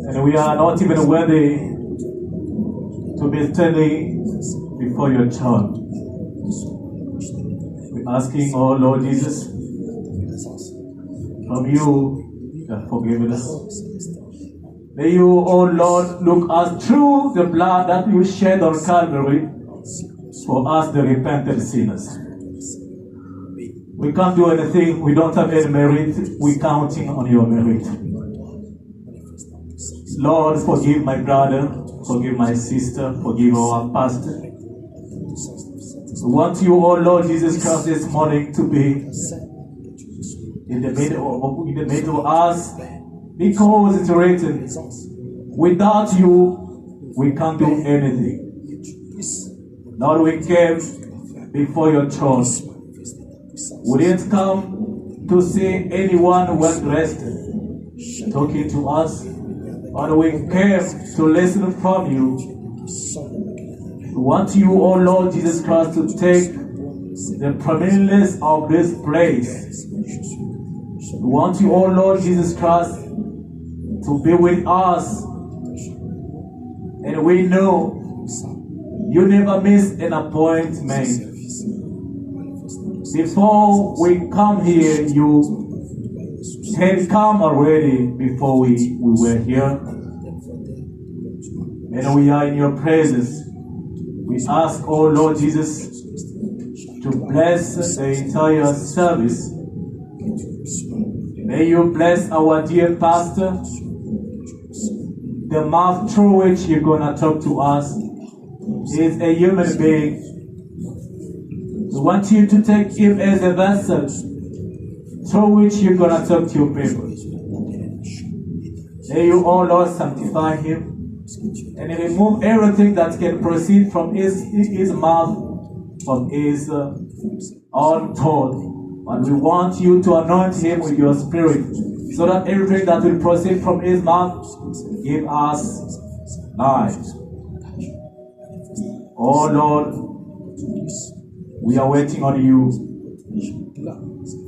And we are not even worthy to be standing before your throne. We're asking, oh Lord Jesus, from you that forgive us. May you, oh Lord, look us through the blood that you shed on Calvary for us, the repentant sinners. We can't do anything. We don't have any merit. We're counting on your merit. Lord, forgive my brother, forgive my sister, forgive our pastor. We want you, oh Lord Jesus Christ, this morning to be in the middle of us, because it's written, without you, we can't do anything. Lord, we came before your throne. We didn't come to see anyone well dressed talking to us, but we came to listen from you. We want you, oh Lord Jesus Christ, to take the prominence of this place. We want you, oh Lord Jesus Christ, to be with us. And we know you never miss an appointment. Before we come here, you had come already before we were here. And we are in your presence. We ask, oh Lord Jesus, to bless the entire service. May you bless our dear pastor, the mouth through which you're going to talk to us is a human being. We want you to take him as a vessel through which you're going to talk to your people. May you, oh Lord, sanctify him and remove everything that can proceed from his mouth, from his own thought. But we want you to anoint him with your spirit, so that everything that will proceed from his mouth give us life. Oh Lord, we are waiting on you,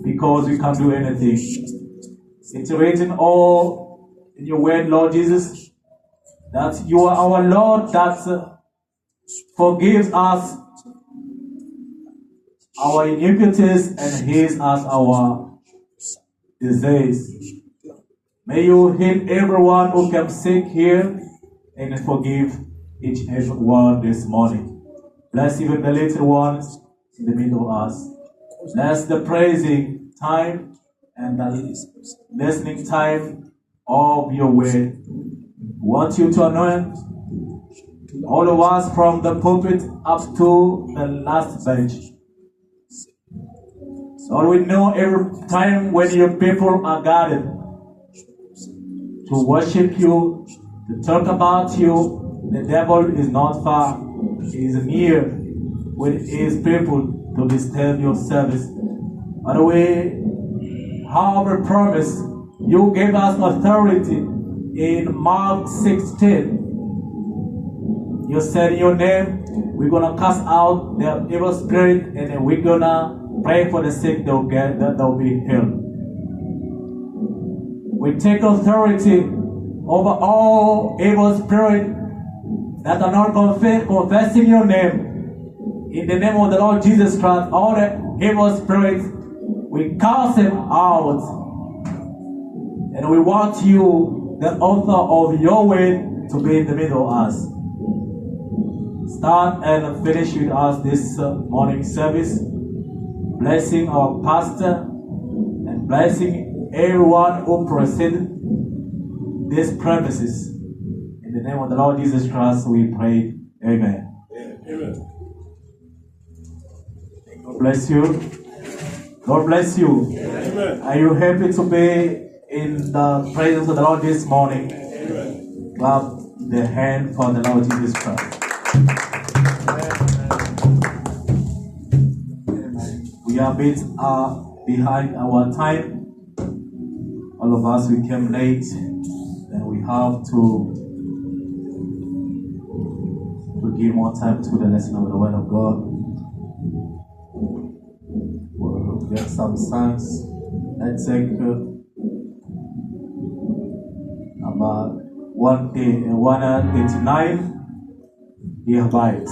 because we can't do anything. It's written all in your word, Lord Jesus, that you are our Lord that forgives us our iniquities and heals us our disease. May you heal everyone who comes sick here and forgive each and every one this morning. Bless even the little ones in the middle of us. Bless the praising time and the listening time of your word. We want you to anoint all of us from the pulpit up to the last bench. Lord, we know every time when your people are gathered to worship you, to talk about you, the devil is not far. He is near with his people to disturb your service. By the way, have a promise. You gave us authority in Mark 16. You said in your name, we're going to cast out the evil spirit, and then we're going to pray for the sick, they'll be healed. We take authority over all evil spirits that are not confessing your name. In the name of the Lord Jesus Christ, all the evil spirits, we cast them out. And we want you, the author of your word, to be in the middle of us. Start and finish with us this morning service. Blessing our pastor and blessing everyone who proceeded these premises. In the name of the Lord Jesus Christ, we pray. Amen. Amen. God bless you. God bless you. Amen. Are you happy to be in the presence of the Lord this morning? Amen. Clap the hand for the Lord Jesus Christ. We are a bit behind our time. All of us, we came late, and we have to give more time to the lesson of the Word of God. We'll get some songs. Let's take about 189, He abides.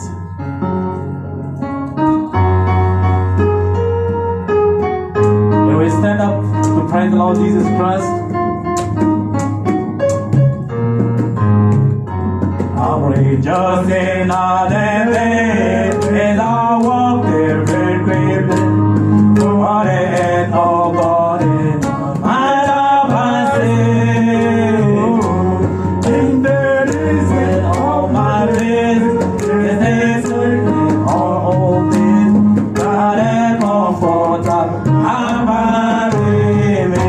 And we stand up to praise the Lord Jesus Christ. I'm rejoicing all the day as I walk there very gravely. For the end of God in my love I say. And there is in all my days, yes, there's certainly all this. God and comforter, I'm with me.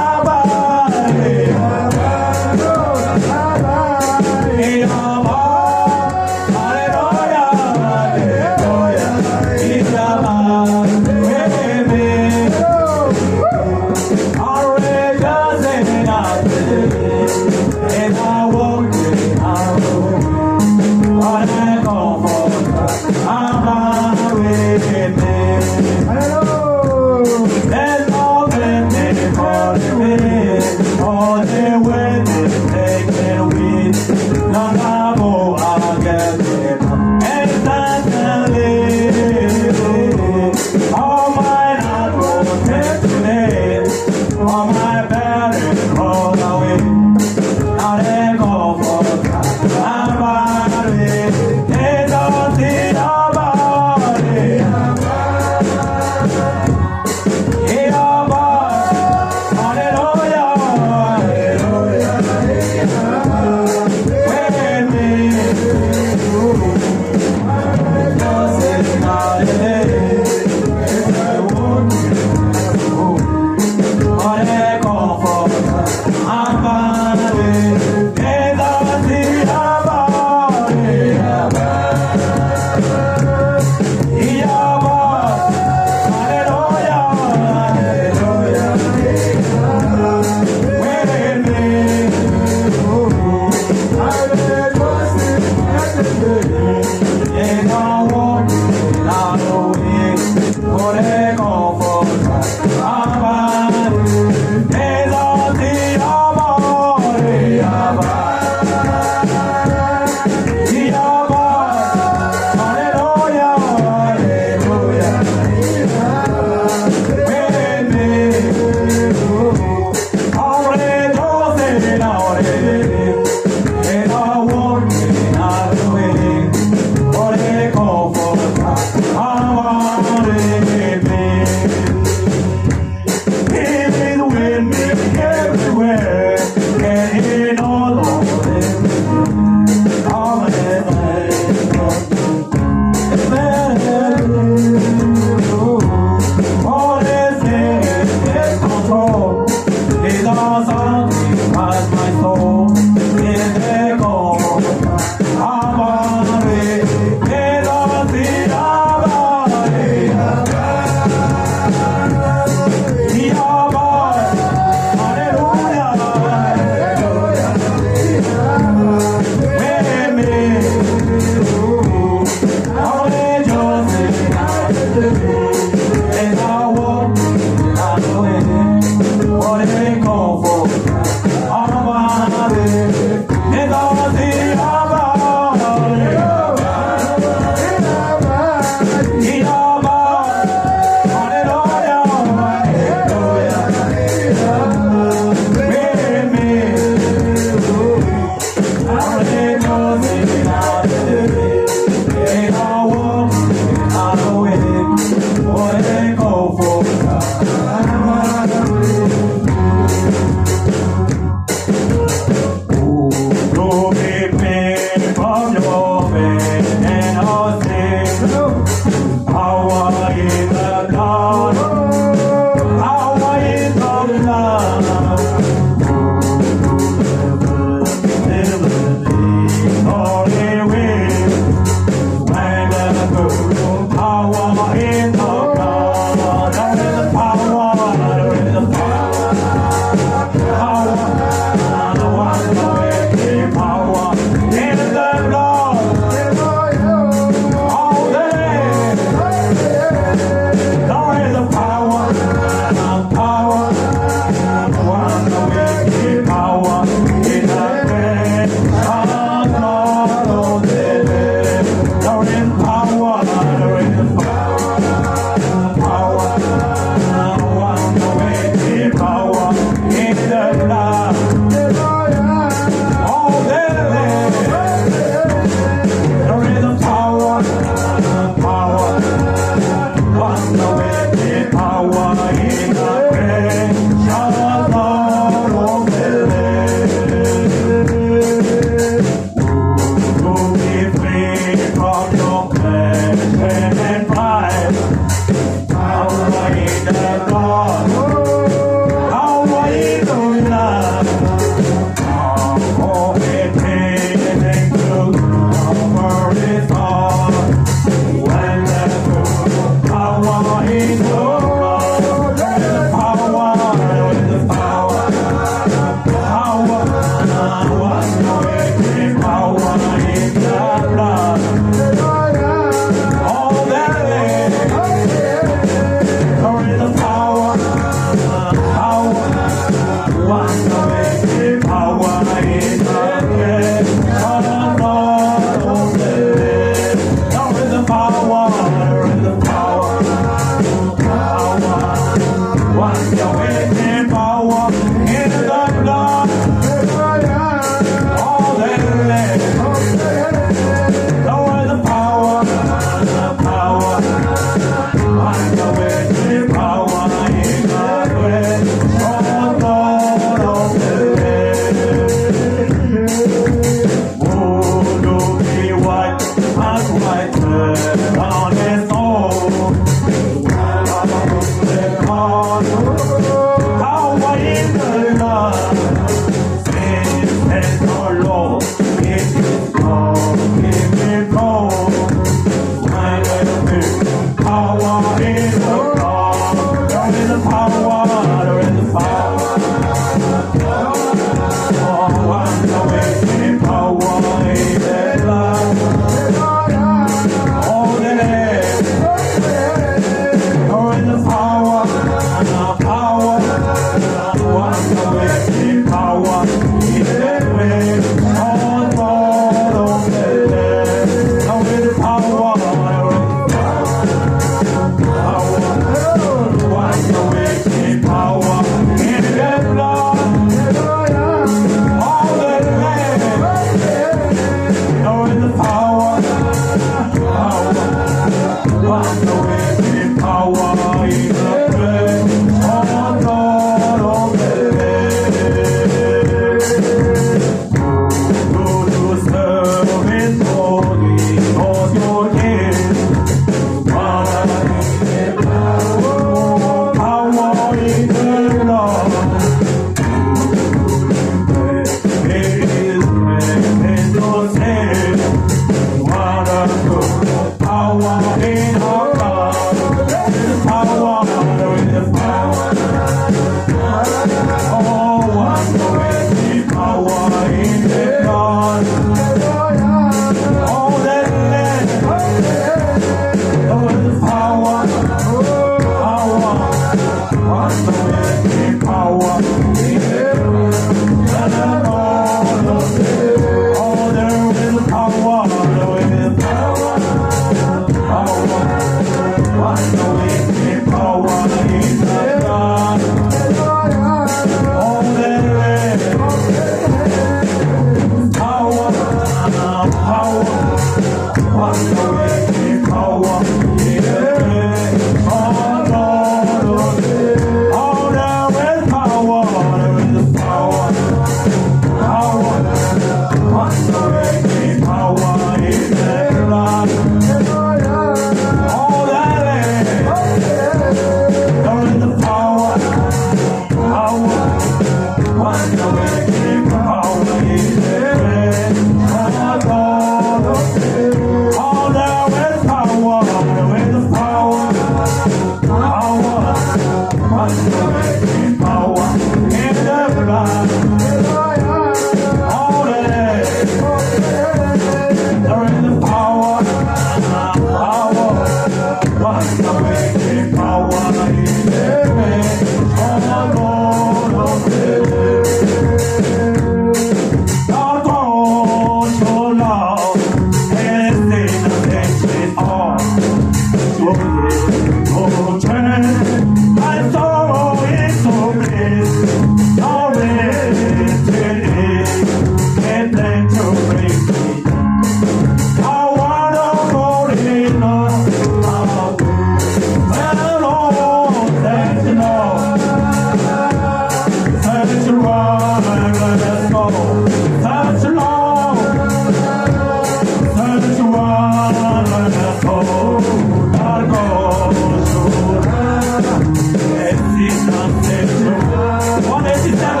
One 87.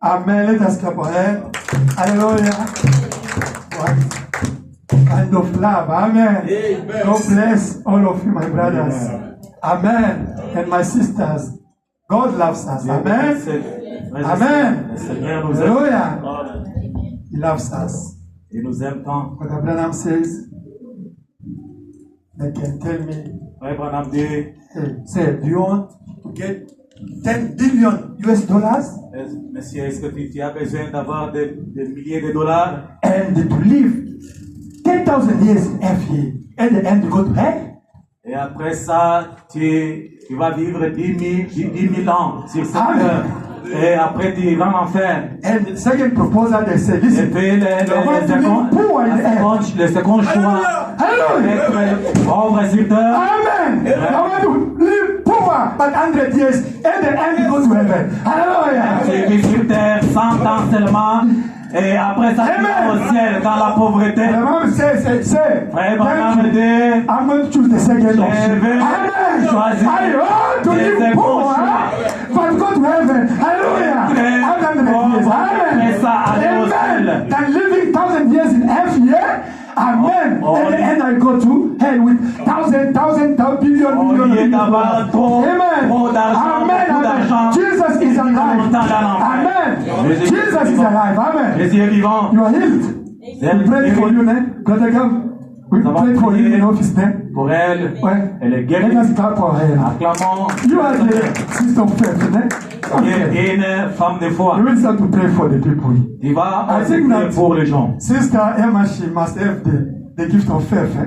Amen. Let us clap our hands. Hallelujah. What kind of love. Amen. God bless all of you, my brothers. Amen. And my sisters. God loves us. Amen. Amen. Hallelujah. He loves us. Il nous aime tant. What Abraham says, they can tell me, Abraham dit, hey, say, do you want to get 10 billion US dollars Monsieur, est-ce que tu as besoin d'avoir des milliers de dollars and to live 10,000 years in FE and the end to go to hell? et après ça, tu vas vivre 10 000 ans sur cette terre et après tu vas en enfer. And the second proposal, they say, Et listen, puis le second choix, être pauvre sur terre. Amen. I want to live poor, but 100 years and the end go to heaven. Hallelujah. Tu vis sur terre 100 ans seulement et après ça tu vas au ciel dans la pauvreté. The Bible say, Frère Abraham dit, I'm going to choose the second option. vais Amen. choisir I want to le live second poor, choix. but go to heaven. Hallelujah. I'm 100 years. Après ça, aller au ciel. Amen. Than living 1,000 years in every year. Amen. Oh, and then I go to hell with thousand billion. D'avoir trop d'argent, Amen. beaucoup d'argent. Jesus is alive. Amen. Jesus is alive. Amen. Jésus est vivant. You are healed. We pray for you, man. Brother, come. We pray for you in office, man. Pour elle, Ouais. elle est guérie. Let us clap for her. Acclamons. You are the sister of faith, man. Et une femme de foi. You will start to pray for the people. Tu vas I think prier that pour les gens. Sister Emma, she must have the gift of faith.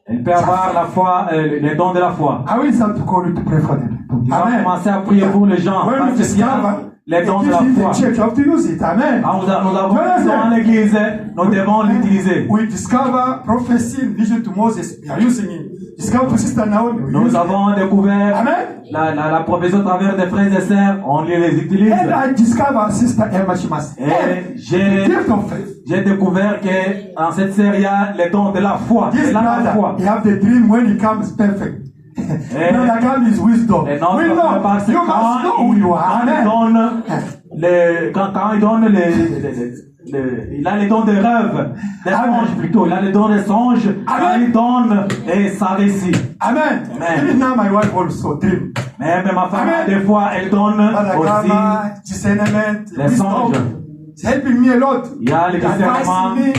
Elle peut avoir la foi, les dons de la foi. I will start to call you to pray for the people. Tu vas Amen. commencer à prier pour les gens. When we Parce qu'il y a discover les dons de la the gift in foi. the church, you have to use it. Amen. Quand nous avons dans l'église, nous devons l'utiliser. We discover prophecy and vision to Moses. We are using it. Discover to Sister Naomi. We use Nous it. avons découvert Amen. la prophétie au travers des frères et sœurs. On les utilise. And I discover Sister Emma, she must have Et the j'ai gift of faith. découvert que dans cette série, il y a les dons de la foi. This C'est la brother, foi. he have the dream when he comes perfect. Brother comes his wisdom. Et notre We know. parce que You must know who you are. Amen. quand il donne il a les dons des rêves, des songes plutôt. Il a les dons des songes. Quand il donne et ça réussit. Amen. Amen. Even now my wife also dream. Même ma femme, Amen. des fois, elle donne aussi Balagama, discernment, les wisdom. songes. It's helping me a lot. Il y a les discernements, Advising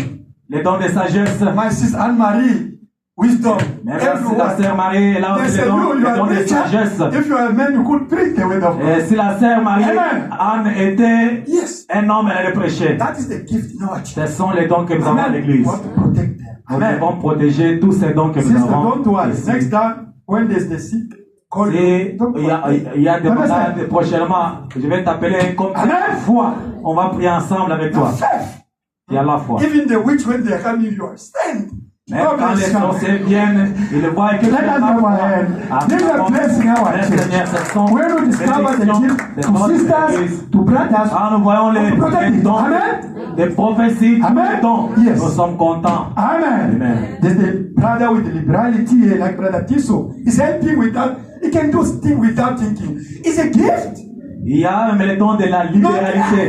les dons de sagesse. me. My sister Anne-Marie, wisdom. Même la Everyone. sœur Marie, elle a They aussi say, les you dons are de preacher. sagesse. If you are a man, you could preach the word of Et God. si la sœur Marie, Amen. Anne était Yes. un homme, elle allait prêcher. That is the gift in our church. Ce sont les dons que nous avons à Amen. l'église. We want to protect them. Nous Amen. devons protéger tous ces dons que nous Sister, avons. don't worry. ici. Next time, when there's the sick, call Si you. Don't il y a des Understand? malades prochainement, je vais t'appeler comme Amen. foi. On va prier ensemble avec toi. Faith. Il y a la foi. Even the witch, when they come in, you are stand. Même God quand les bless you. sorciers viennent, ils voient que Let us have our hand. This is a blessing our church. Seigneur, ce sont When we discover the gift de to notre sisters, église. to brothers, Quand nous voyons les dons, Amen. des prophéties, tous Amen. les dons, Yes. nous sommes contents. Amen. Amen. There's the brother with the liberality, like Brother Tiso. He's helping without, he can do things without thinking. It's a gift. Il y a même les dons de la libéralité.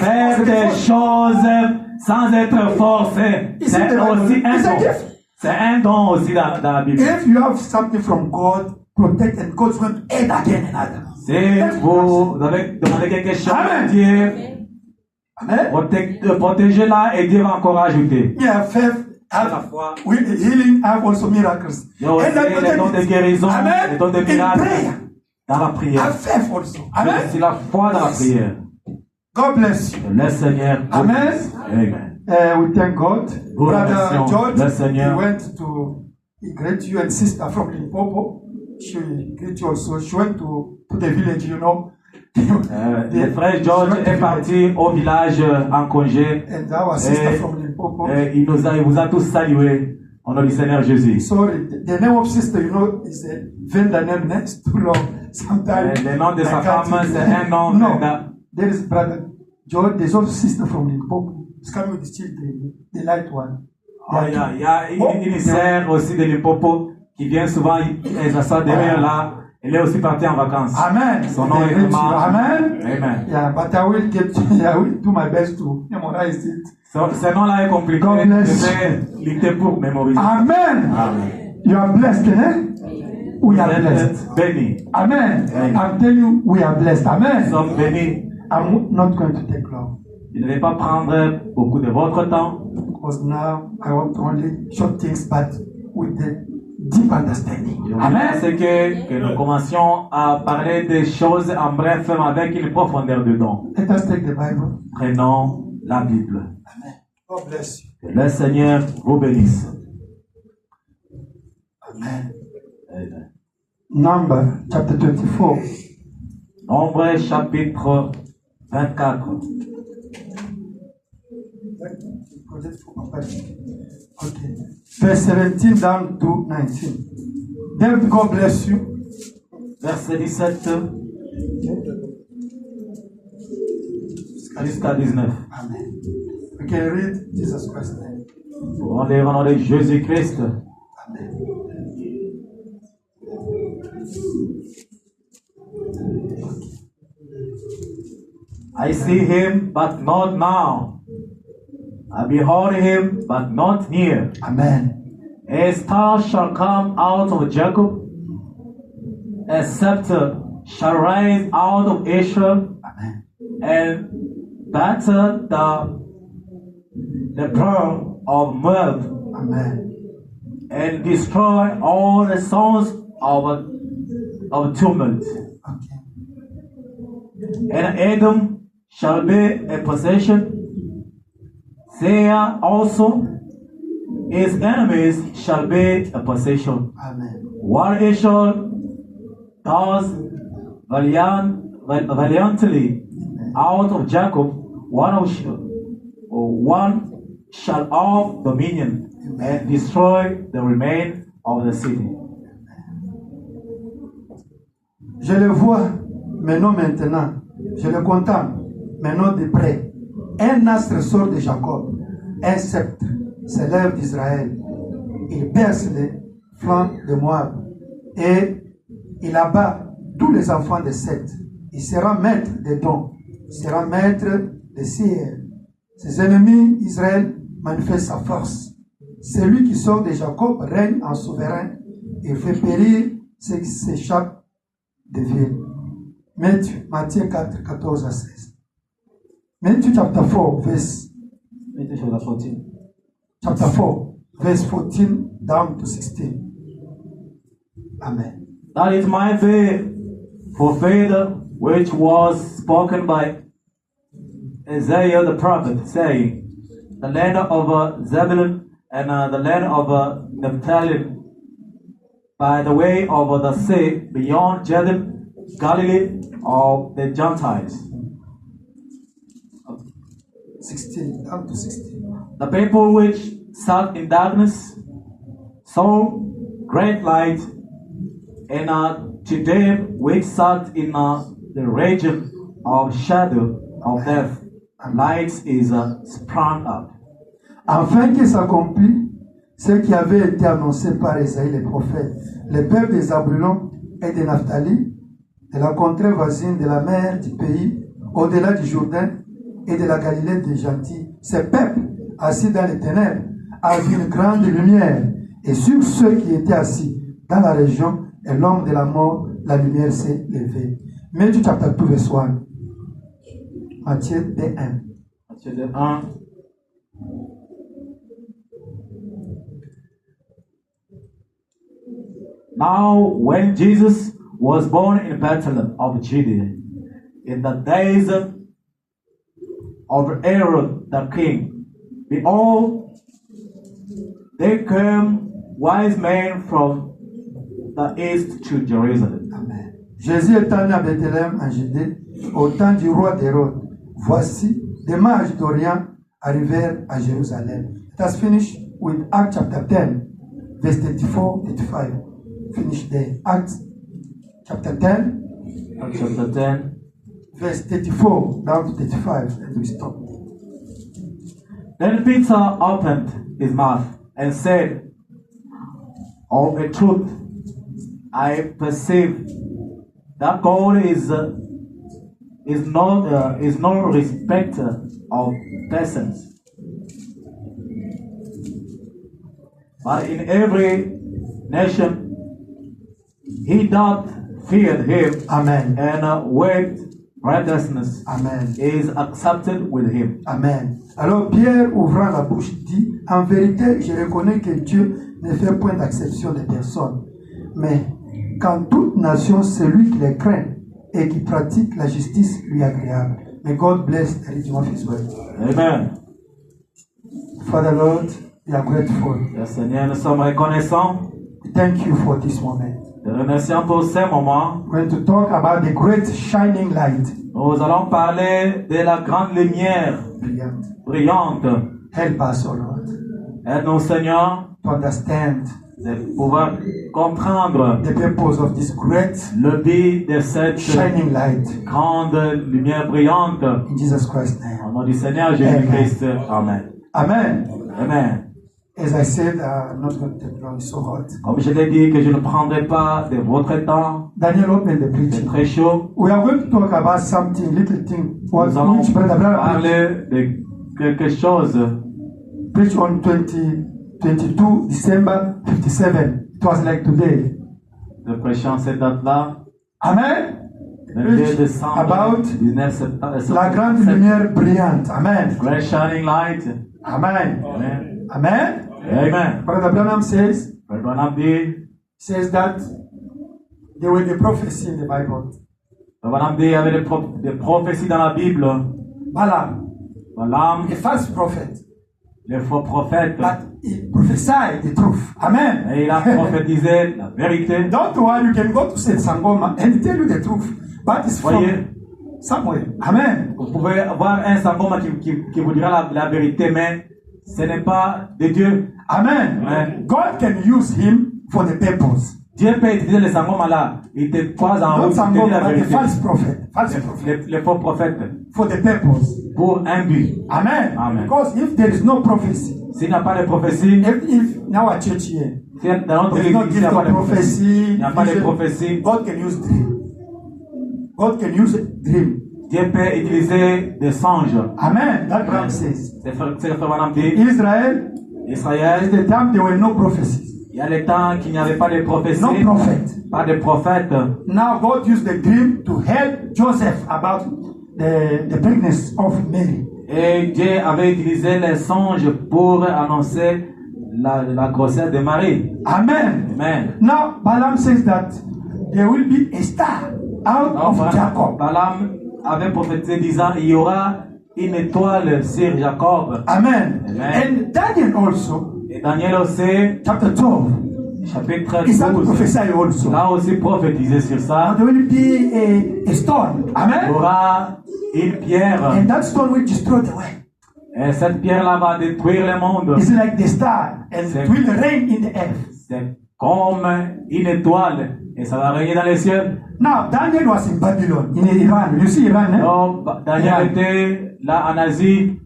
Faire des choses sans être forcé. C'est aussi un don. C'est un don aussi dans la Bible. If you have something from God, protect, and God's going to add again another. Si vous avez demandé quelque chose à Amen. Dieu, Amen. protégez-la et Dieu va encore ajouter. Yeah, faith. La Have foi. with healing, have also miracles. Il y a aussi And then les dons de guérison, Amen. les dons de In miracles prayer. dans la prière. Have faith also. Amen. C'est la foi dans la prière. God bless you. Le Seigneur. Amen. Amen. We thank God. Nous Brother remercions George, le he Seigneur. went to, he greet you and sister from Limpopo. She greet you also. She went to the village, you know. Le frère George est parti au village en congé. And our sister from Limpopo. Il vous a tous salués au nom du Seigneur Jésus. Sorry, the name of sister, you know, is a vendor name next too long. Sometimes. Le nom de sa I can't femme, think. c'est un nom. No, there is brother George. There's also sister from Limpopo. It's coming with the children, the light one. Il y a une sœur aussi de Limpopo qui vient souvent, elle s'assoit derrière là. Elle est aussi partie en vacances. Amen. Son nom est They greet you. Emma. Amen. Amen. Yeah, but I will do my best to memorize it. Ce nom-là est compliqué. God bless. Je vais lutter pour mémoriser. Amen. Amen. You are blessed, eh? We are blessed. Bénis. Amen. Amen. I'm telling you, we are blessed. Nous Amen. sommes bénis. I'm not going to take long. Je ne vais pas prendre beaucoup de votre temps. Because now I want only short things, but with the deep understanding. Amen. C'est Amen. que nous commencions à parler des choses en bref, mais avec une profondeur dedans. Let us take the Bible. Prenons la Bible. Amen. God bless you. Que le Seigneur vous bénisse. Amen. Amen. Number chapter 24. Nombre chapitre 24. Okay. Verse 17 down to 19. David, God bless you. Verset 17 jusqu'à 19. Amen. We can read Jesus Christ's name. On lire au nom de Jésus-Christ. Amen. I see him, but not now. I behold him, but not near. Amen. A star shall come out of Jacob, a scepter shall rise out of Israel, Amen. and batter the pearl of Moab, Amen. and destroy all the sons of tumult. Okay. And Edom shall be a possession. There also his enemies shall be a possession. Amen. While Israel does valiantly out of Jacob, one shall have dominion and destroy the remain of the city. Je le vois maintenant, je le contemple maintenant de près. Un astre sort de Jacob, un sceptre s'élève d'Israël. Il perce les flancs de Moab et il abat tous les enfants de Seth. Il sera maître des dons, il sera maître des Seir. Ses ennemis, Israël, manifestent sa force. Celui qui sort de Jacob règne en souverain et fait périr ceux qui s'échappent de ville. Matthieu 4, 14 à 16. Matthew chapter 4, verse 14 down to 16. Amen. That it might be fulfilled which was spoken by Isaiah the prophet, saying, the land of Zebulun and the land of Naphtali, by the way of the sea, beyond Jordan, Galilee of the Gentiles. 16 down to 16. The people which sat in darkness saw great light, and to them which sat in the region of shadow of death, light is sprung up. Afin qu'il s'accomplisse ce qui avait été annoncé par Isaïe le prophète, le peuple des Zabulon et de Naphtali, de la contrée voisine de la mer du pays, au-delà du Jourdain et de la Galilée des gentils, ces peuples assis dans les ténèbres a vu une grande lumière, et sur ceux qui étaient assis dans la région et l'homme de la mort, la lumière s'est levée. Matthieu chapter 2 verse 1. Matthieu 1. Matthieu 1. Now, when Jesus was born in Bethlehem of Judea, in the days of Herod the king, behold, there came wise men from the east to Jerusalem. Amen. Jésus étant né à Bethléem en Judée, au temps du roi d'Hérode, voici des mages d'Orient arrivèrent à Jérusalem. It has finished with Acts chapter 10, verse 34-35. Finish there. Acts chapter 10, Acts chapter 10. verse 34 down to 35, and we stop. Then Peter opened his mouth and said, of a truth, I perceive that God is is no respecter of persons. But in every nation, he doth fear him, Amen. and with righteousness Amen. is accepted with him. Amen. Alors Pierre, ouvrant la bouche, dit, en vérité, je reconnais que Dieu ne fait point d'acception des personnes, mais qu'en toute nation, celui qui les craint et qui pratique la justice lui est agréable. May God bless the reading of His word. Amen. Father Lord, we are grateful. Le Seigneur, nous sommes reconnaissants. Thank you for this moment. Te remercions pour ces moments. We're going to talk about the great shining light. Nous allons parler de la grande lumière Brilliant. brillante. Help us, O Lord, Aide-nous, Seigneur, to understand de pouvoir comprendre the purpose of this great le but de cette shining light. grande lumière brillante. In Jesus Christ's name. Au nom du Seigneur Jésus-Christ. Amen. Amen. Amen. As I said, I'm not going to take long, it's so hot. Comme je l'ai dit, que je ne prendrai pas de votre temps. Daniel opened the C'est preaching. très chaud. We are going to talk about something, little thing, Nous allons which Brother Abraham parler de quelque chose. preached on 22 December 57. It was like today. Nous prêchons cette date-là. Amen. 22 décembre About 19 septembre. La grande lumière brillante. Amen. Great shining light. Amen. Amen. Amen. Amen. Brother Branham says that there were the prophecy in the Bible. Il y avait des prophéties dans la Bible. Balaam, Balaam, a false prophet, le faux prophète. but he prophesied the truth. Amen. Et il a prophétisé la vérité. Don't worry, you can go to Saint Sangoma and tell you the truth, but it's from Voyez, somewhere. Amen. vous pouvez avoir un sangoma qui vous dira la vérité, mais ce n'est pas de Dieu. Amen. Amen. God can use him for the purpose. Dieu peut utiliser les sangomas là. Il te croise en Not route pour te dire Sangoma, la but the vérité. false prophet. False prophet. Les faux prophètes. For the purpose. Pour un but. Amen. Amen. Because if there is no prophecy, S'il n'y a pas de prophétie, if in our church here, si dans notre there is no église, il n'y gift a pas of de prophétie. prophecy, Il n'y a pas de vision, prophétie. God can use dream. God can use dream. Dieu peut utiliser des songes. Amen. That Ram says. C'est ce que Frère Branham dit. Israel, at Israël, the time there were no prophecies. il y a des temps qu'il n'y avait pas de prophétie. No prophet. Pas de prophète. Now God used the dream to help Joseph about the pregnancy of Mary. Et Dieu avait utilisé les songes pour annoncer la grossesse de Marie. Amen. Amen. Now Balaam says that there will be a star out of Jacob. Balaam avait prophétisé disant il y aura une étoile sur Jacob. Amen. Amen. And Daniel also, Et Daniel aussi, chapter 12, chapitre is that 12, prophesy also. là aussi prophétisé sur Now ça. there will be a stone. Il y Amen. aura une pierre. And that stone will destroy the world. Et cette pierre-là va détruire le monde. It's like the star, and it will rain in the earth. C'est comme une étoile. Et ça va régner dans les cieux. Now Daniel was in Babylon, in Iran. You see Iran, eh? Donc, Daniel était là en Asie.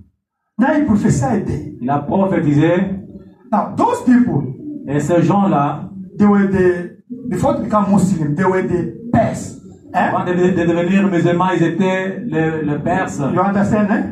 Now he prophesied there. Il a prophétisé. Now those people, Et ces gens-là, they were before to become Muslim, they were the Perses. avant de devenir musulmans, ils étaient le Perse. You understand, eh?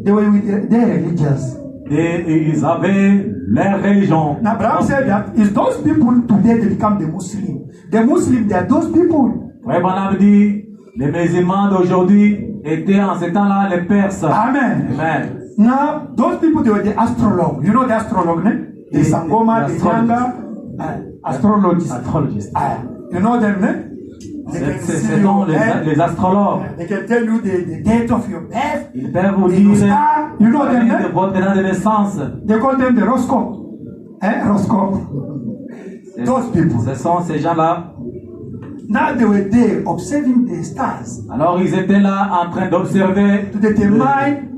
They were with their religions. Et ils avaient leur religion. Now Abraham said that it's those people today they become the Muslim. The Muslim, they are those people. Frère Branham dit, les musulmans d'aujourd'hui étaient en ce temps-là les Perses. Amen. Amen. Now those people they were the astrologue. You know the astrologue, eh? The Sangoma, the Nyanga, astrologists. Astrologistes. You know them, eh? They can Ce see sont you, eh? les astrologues. They can tell you the date of your birth. Ils peuvent vous The dire star. You know them, de eh? votre date de naissance. They call them the horoscope. Horoscope. Those people. Ce sont ces gens-là. Now they were there observing the stars Alors ils étaient là en train d'observer to determine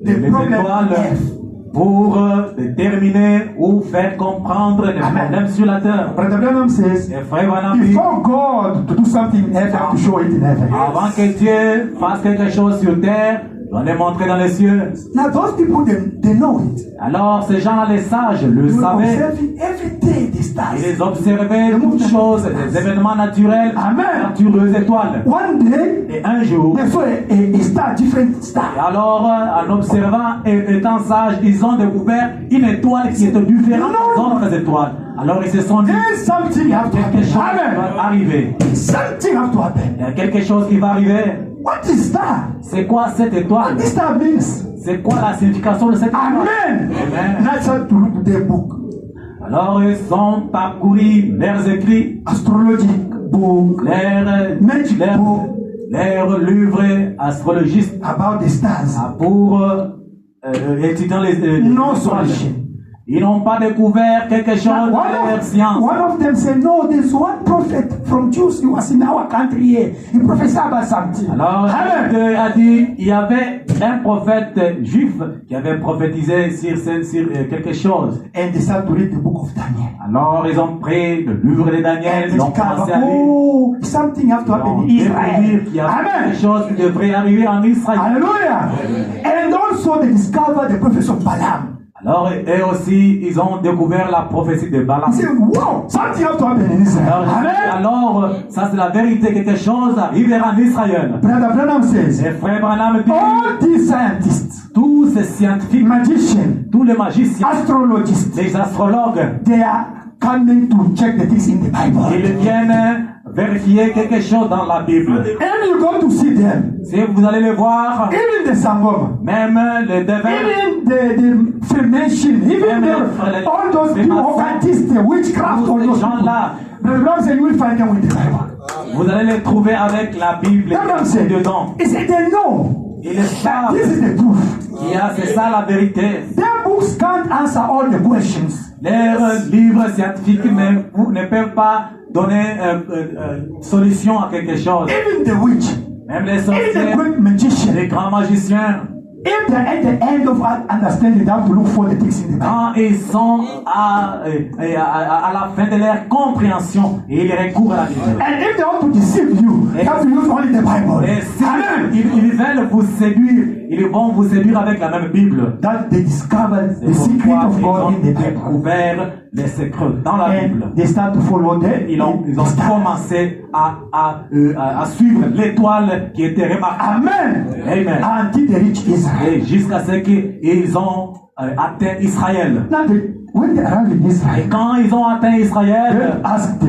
the les problem on étoiles earth. pour déterminer ou faire comprendre les Amen. problèmes sur la terre. Brother Branham says, Et Frère Branham dit, before God to do something in heaven, to show it in heaven. avant que Dieu fasse quelque chose sur terre, doit les montrer dans les cieux. Now those people, they know it. Alors ces gens-là, les sages, le They were savaient. observing every day the stars. Ils observaient toutes choses, des événements naturels, Amen. naturelles étoiles. One day, Et un jour, they saw a star, different et star. alors en observant et étant sages, ils ont découvert une étoile qui était différente des autres étoiles. Alors ils se sont dit, There's something have to quelque happen. chose Amen. va arriver. Something have to Il happen. y a quelque chose qui va arriver. What is that? C'est quoi cette étoile? What this star means? C'est quoi la signification de cette étoile? Amen. Amen. That's how to look to their book. Alors ils ont parcouru leurs écrits, Astrology book Magic book leurs livres astrologistes about the stars. pour étudier les No étoiles. solution. Ils n'ont pas découvert quelque chose Now, de leur science. one of them said, no, there's one prophet from Jews who was in our country here. He prophesied about something. Alors, Amen. il a dit, il y avait un prophète juif qui avait prophétisé sur quelque chose. And they started to read the book of Daniel. Alors, ils ont pris le livre de Daniel, And ils ont they commencé à discovered, lire. oh, something have to Ils happen ont in Israel. découvert qu'il y avait Amen. quelque chose qui devrait arriver en Israël. Hallelujah. And also they discovered the prophecy of Balaam. Alors, eux aussi, ils ont découvert la prophétie de Balaam. He said, wow, something have to happen in Israel. Amen. Alors, ça c'est la vérité, quelque chose arrivera en Israël. Brother Branham says, Et frère Branham dit, all these scientists, tous ces scientifiques, magicians, tous les magiciens, astrologists, les astrologues, they are coming to check the things in the Bible. ils viennent vérifier quelque chose dans la Bible. And you go to see them, Si vous allez les voir, even the Sangoma, même les devins, even the Freemason, even all those people, occultists, the witchcraft, all tous those ces people. gens-là, The Lord said you will find them with the Bible. vous allez les trouver avec la Bible Branham said, dedans. he said they know Ils that savent this is the truth. qu'il y a, c'est ça la vérité. Their books can't answer all the questions. Leurs livres scientifiques ne peuvent pas donner solution à quelque chose. Even the witch, Même les even the sorciers, great magician, les grands magiciens, if they're at the end of understanding, they have to look for the things in the Bible. quand ils sont à la fin de leur compréhension, et ils recourent à la Bible. And if they want to deceive you, they have to use only the Bible. Et si Amen. ils veulent vous séduire, ils vont vous séduire avec la même Bible. That they discovered C'est the secret pourquoi of ils God ont in the Bible. découvert les secrets dans la Bible. And they start to follow them. Ils ont commencé à suivre l'étoile qui était remarquable. Amen. Amen. Until they reach Israel. Et jusqu'à ce qu'ils ont atteint Israël. Now, when they arrive in Et Israel, quand ils ont atteint they Israël, ask the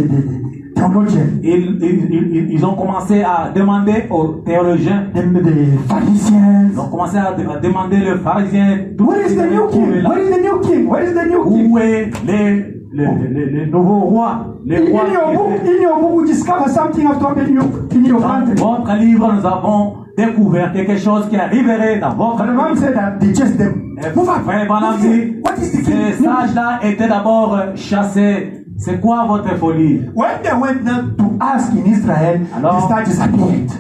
theologian, ils ont commencé à demander aux théologiens, the Pharisians, ils ont commencé à demander aux pharisiens, where is the new king? Where is the new king? Where is the new king? où est les nouveaux rois, les In rois your book, we discover something have to happen in your country. Dans votre livre, nous avons découvert quelque chose qui arriverait dans votre But the man said that they chased them. Move up. Frère Branham Move dit, here. What is the ces king? sages-là étaient d'abord chassés. C'est quoi votre folie? When they went down to ask in Israel, Alors- the stars disappeared.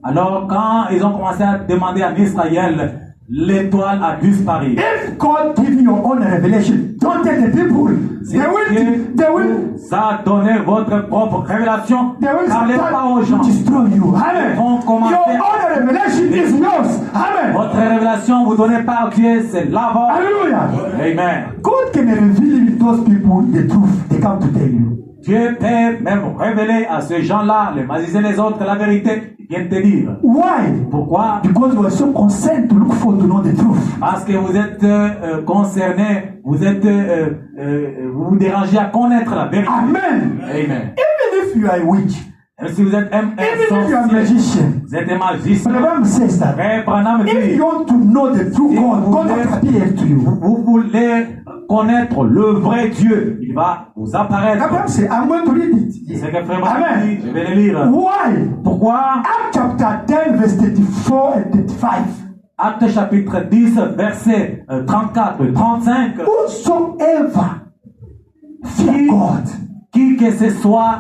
Alors, quand ils ont commencé à demander en Israël, l'étoile a disparu. If God give you your own revelation, don't tell the people. Si They will vous a donné votre propre révélation, parlez pas aux start gens. to destroy you. Amen. Ils vont commencer Your own revelation is yours. Amen. Votre révélation vous donnée par Dieu, c'est la vôtre. Hallelujah. Amen. God can reveal to those people the truth. They come to tell you. Dieu peut même révéler à ces gens-là, les magiciens les autres, la vérité. Il vient te dire. Why? Pourquoi? Because you are so concerned to look for to know the truth. Parce que vous êtes concernés, vous êtes, vous vous dérangez à connaître la vérité. Amen. Amen. Even if you are a witch, Même si vous êtes un even if you are a sorcier, magician, vous êtes un but magicien. the Bible says that Frère Branham if dit, you want to know the true Si God, vous God voulez- will appear to you. vous voulez connaître le vrai Dieu, il va vous apparaître. Abraham said, I'm going to read it. C'est ce que Frère Branham Amen. dit, je vais le lire. Why? Pourquoi? Acts chapter 10, verse 34 and 35. Acte chapitre 10, verset 34 et 35. Whosoever fear God Qui que ce soit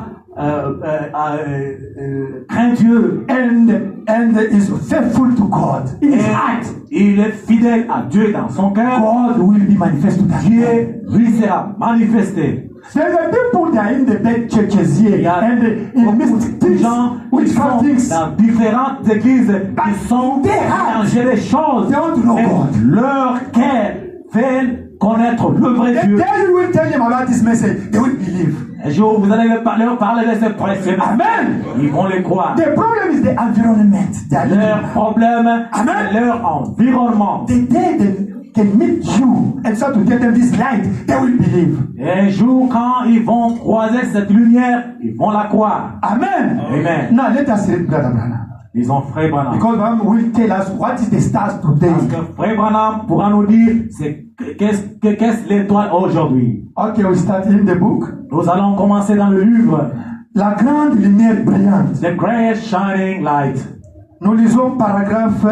craint Dieu and is faithful to God in his heart, et il est fidèle à Dieu dans son cœur, God will be manifest to that. Dieu lui sera manifesté. There's a people that are in the bed churches Il here y a and in beaucoup mixed de things gens qui with sont things. dans différentes églises qui sont mélangés les choses. They want to know Mais God. leur cœur veut connaître le vrai Then Dieu. you will tell them about this message. They will believe. Un jour, vous allez leur parler de ce précieux. Amen. Ils vont les croire. The problem is the environment. They are living Leur now. problème, Amen. c'est leur environnement. The day they can meet you and start to tell them this light, they will believe. Et un jour, quand ils vont croiser cette lumière, ils vont la croire. Amen. Amen. Now let us read Brother Branham. Ils ont Frère Branham. Because Branham will tell us what is the stars today. Parce que Frère Branham pourra nous dire qu'est-ce l'étoile aujourd'hui. Okay, we start in the book. Nous allons commencer dans le livre La grande lumière brillante. The Great Shining Light. Nous lisons paragraphe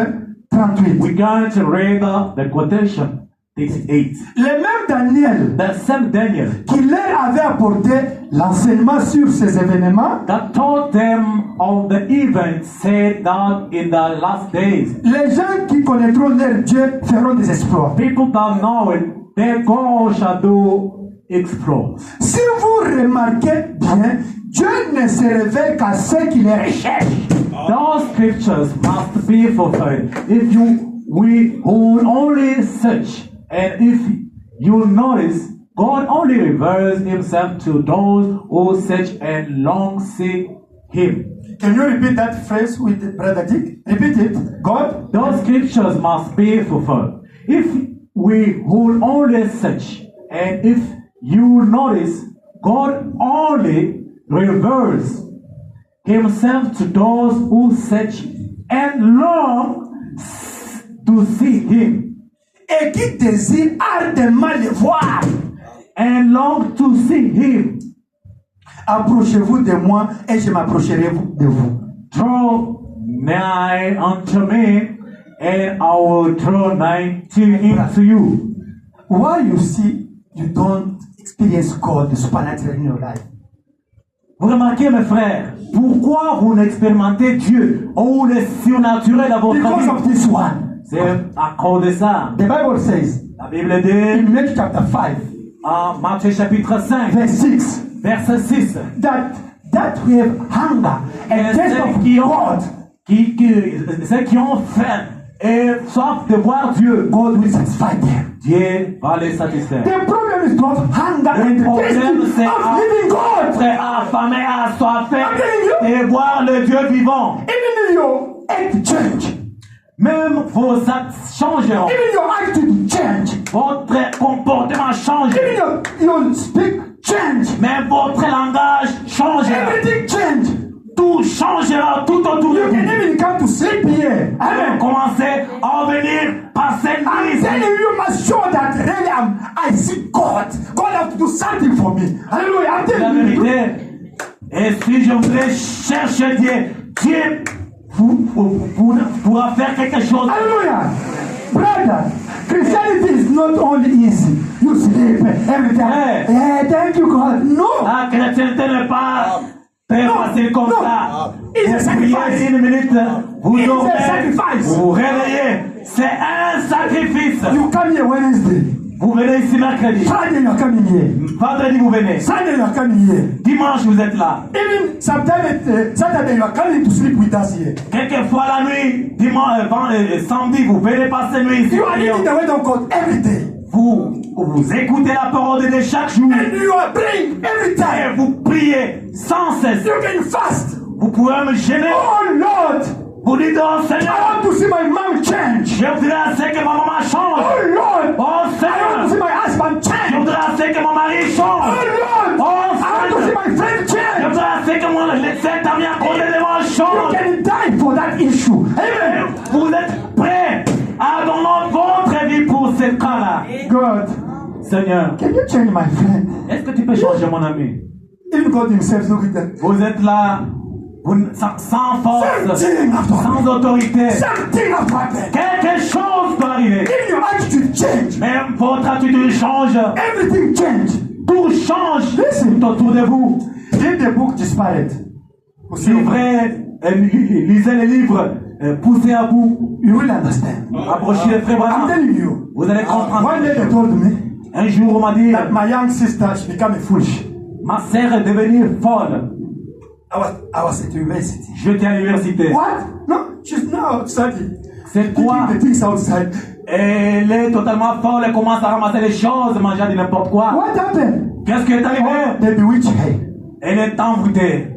38. We're going to read the quotation, 68. Le même Daniel The same Daniel qui leur avait apporté l'enseignement sur ces événements, that told them of the events said that in the last days. les gens qui connaîtront leur Dieu feront des exploits. People that know it, their God shall do exploits. Si vous remarquez bien, Dieu ne se révèle qu'à ceux qui les recherchent. Those scriptures must be fulfilled. If we will only search, and if you notice, God only reveals Himself to those who search and long seek Him. Can you repeat that phrase with Brother Dick? Repeat it. God. Those scriptures must be fulfilled. If we will only search, and if you notice, God only reveals Himself to those who search and long to see Him. Et qui désire ardemment le voir. And long to see Him. Approchez-vous de moi et je m'approcherai de vous. Draw nigh unto me, and I will draw nigh to you. Why you see you don't experience God, the supernatural in your life? Vous remarquez, mes frères, pourquoi vous n'expérimentez Dieu ou le surnaturel dans votre Because vie? of this one. C'est à cause de ça. The Bible says La Bible dit in Matthew chapter 5, en Matthieu chapitre 5, verse 6, verset 6, that we have hunger and taste ceux of qui ont, God, ceux qui ont faim et soif de voir Dieu, God will satisfy them. Dieu va les satisfaire. The problem is not hunger Le and problème, tasting c'est of living God. être affamé, assoiffé I'm telling you. et voir le Dieu vivant. Even your act change. Même vos actes changeront. Even your attitude change. Votre comportement change. Even your speak change. Même votre langage changera. Everything change. Tout changera tout autour de You can vous. even come to sleep here. Amen. Commencez à venir passer I'm nuit. telling you, you must show that really I see God. God has to do something for me. Hallelujah. I'm La telling you. vérité. Et si je voulais chercher Dieu pourra faire quelque chose. Hallelujah. Brother, Christianity is not only easy. You sleep every time. Yeah. Yeah, thank you, God. No. La chrétienté n'est pas très facile comme ça. It's a Vous sacrifice. priez une minute, vous It's a dormez, sacrifice. vous vous réveillez. C'est un sacrifice. You come here Wednesday. Vous venez ici mercredi. Friday you're coming here. Vendredi, vous venez. Sunday you're coming here. Dimanche, vous êtes là. Even sometimes Saturday you are coming to sleep with us here. Quelquefois la nuit, dimanche, samedi, vous venez passer nuit ici. You are eating the word of God every day. Vous écoutez la parole de Dieu chaque jour. And you are praying every Et time. vous priez sans cesse. You can fast. Vous pouvez me gêner. Oh Lord, Vous dites, oh I Seigneur, want to see my mom change. je voudrais assez que ma maman change. Oh Lord, Oh I want to see Seigneur, my husband je change. voudrais assez que mon mari Oh change. Lord, Oh I want to see Seigneur, my friend je change. voudrais assez que cet ami à côté de moi You change. can die for that issue. Amen. Et vous êtes prêts à donner votre vie pour ce cas-là. God, Seigneur, can you change my friend? est-ce que tu peux changer mon ami? Even God himself look at that. Vous êtes là, sans force, sans autorité. Something has happened. Quelque chose doit arriver. If your attitude change, Même votre attitude change. everything change. Tout change Listen. tout autour de vous. Read the book Disparate. Livrez, lisez les livres, poussez à bout. You will understand. Approchez les frères I'm Branham. telling you. Vous allez comprendre. One day they told me Un jour, on m'a dit, that my young sister she became a foolish. Ma sœur est devenue folle. I was at university. J'étais à l'université. What? No, she's now studying. C'est quoi? Taking the things outside. Elle est totalement folle, elle commence à ramasser les choses, manger de n'importe quoi. What happened? Qu'est-ce qui est arrivé? They bewitched her. Elle est envoûtée.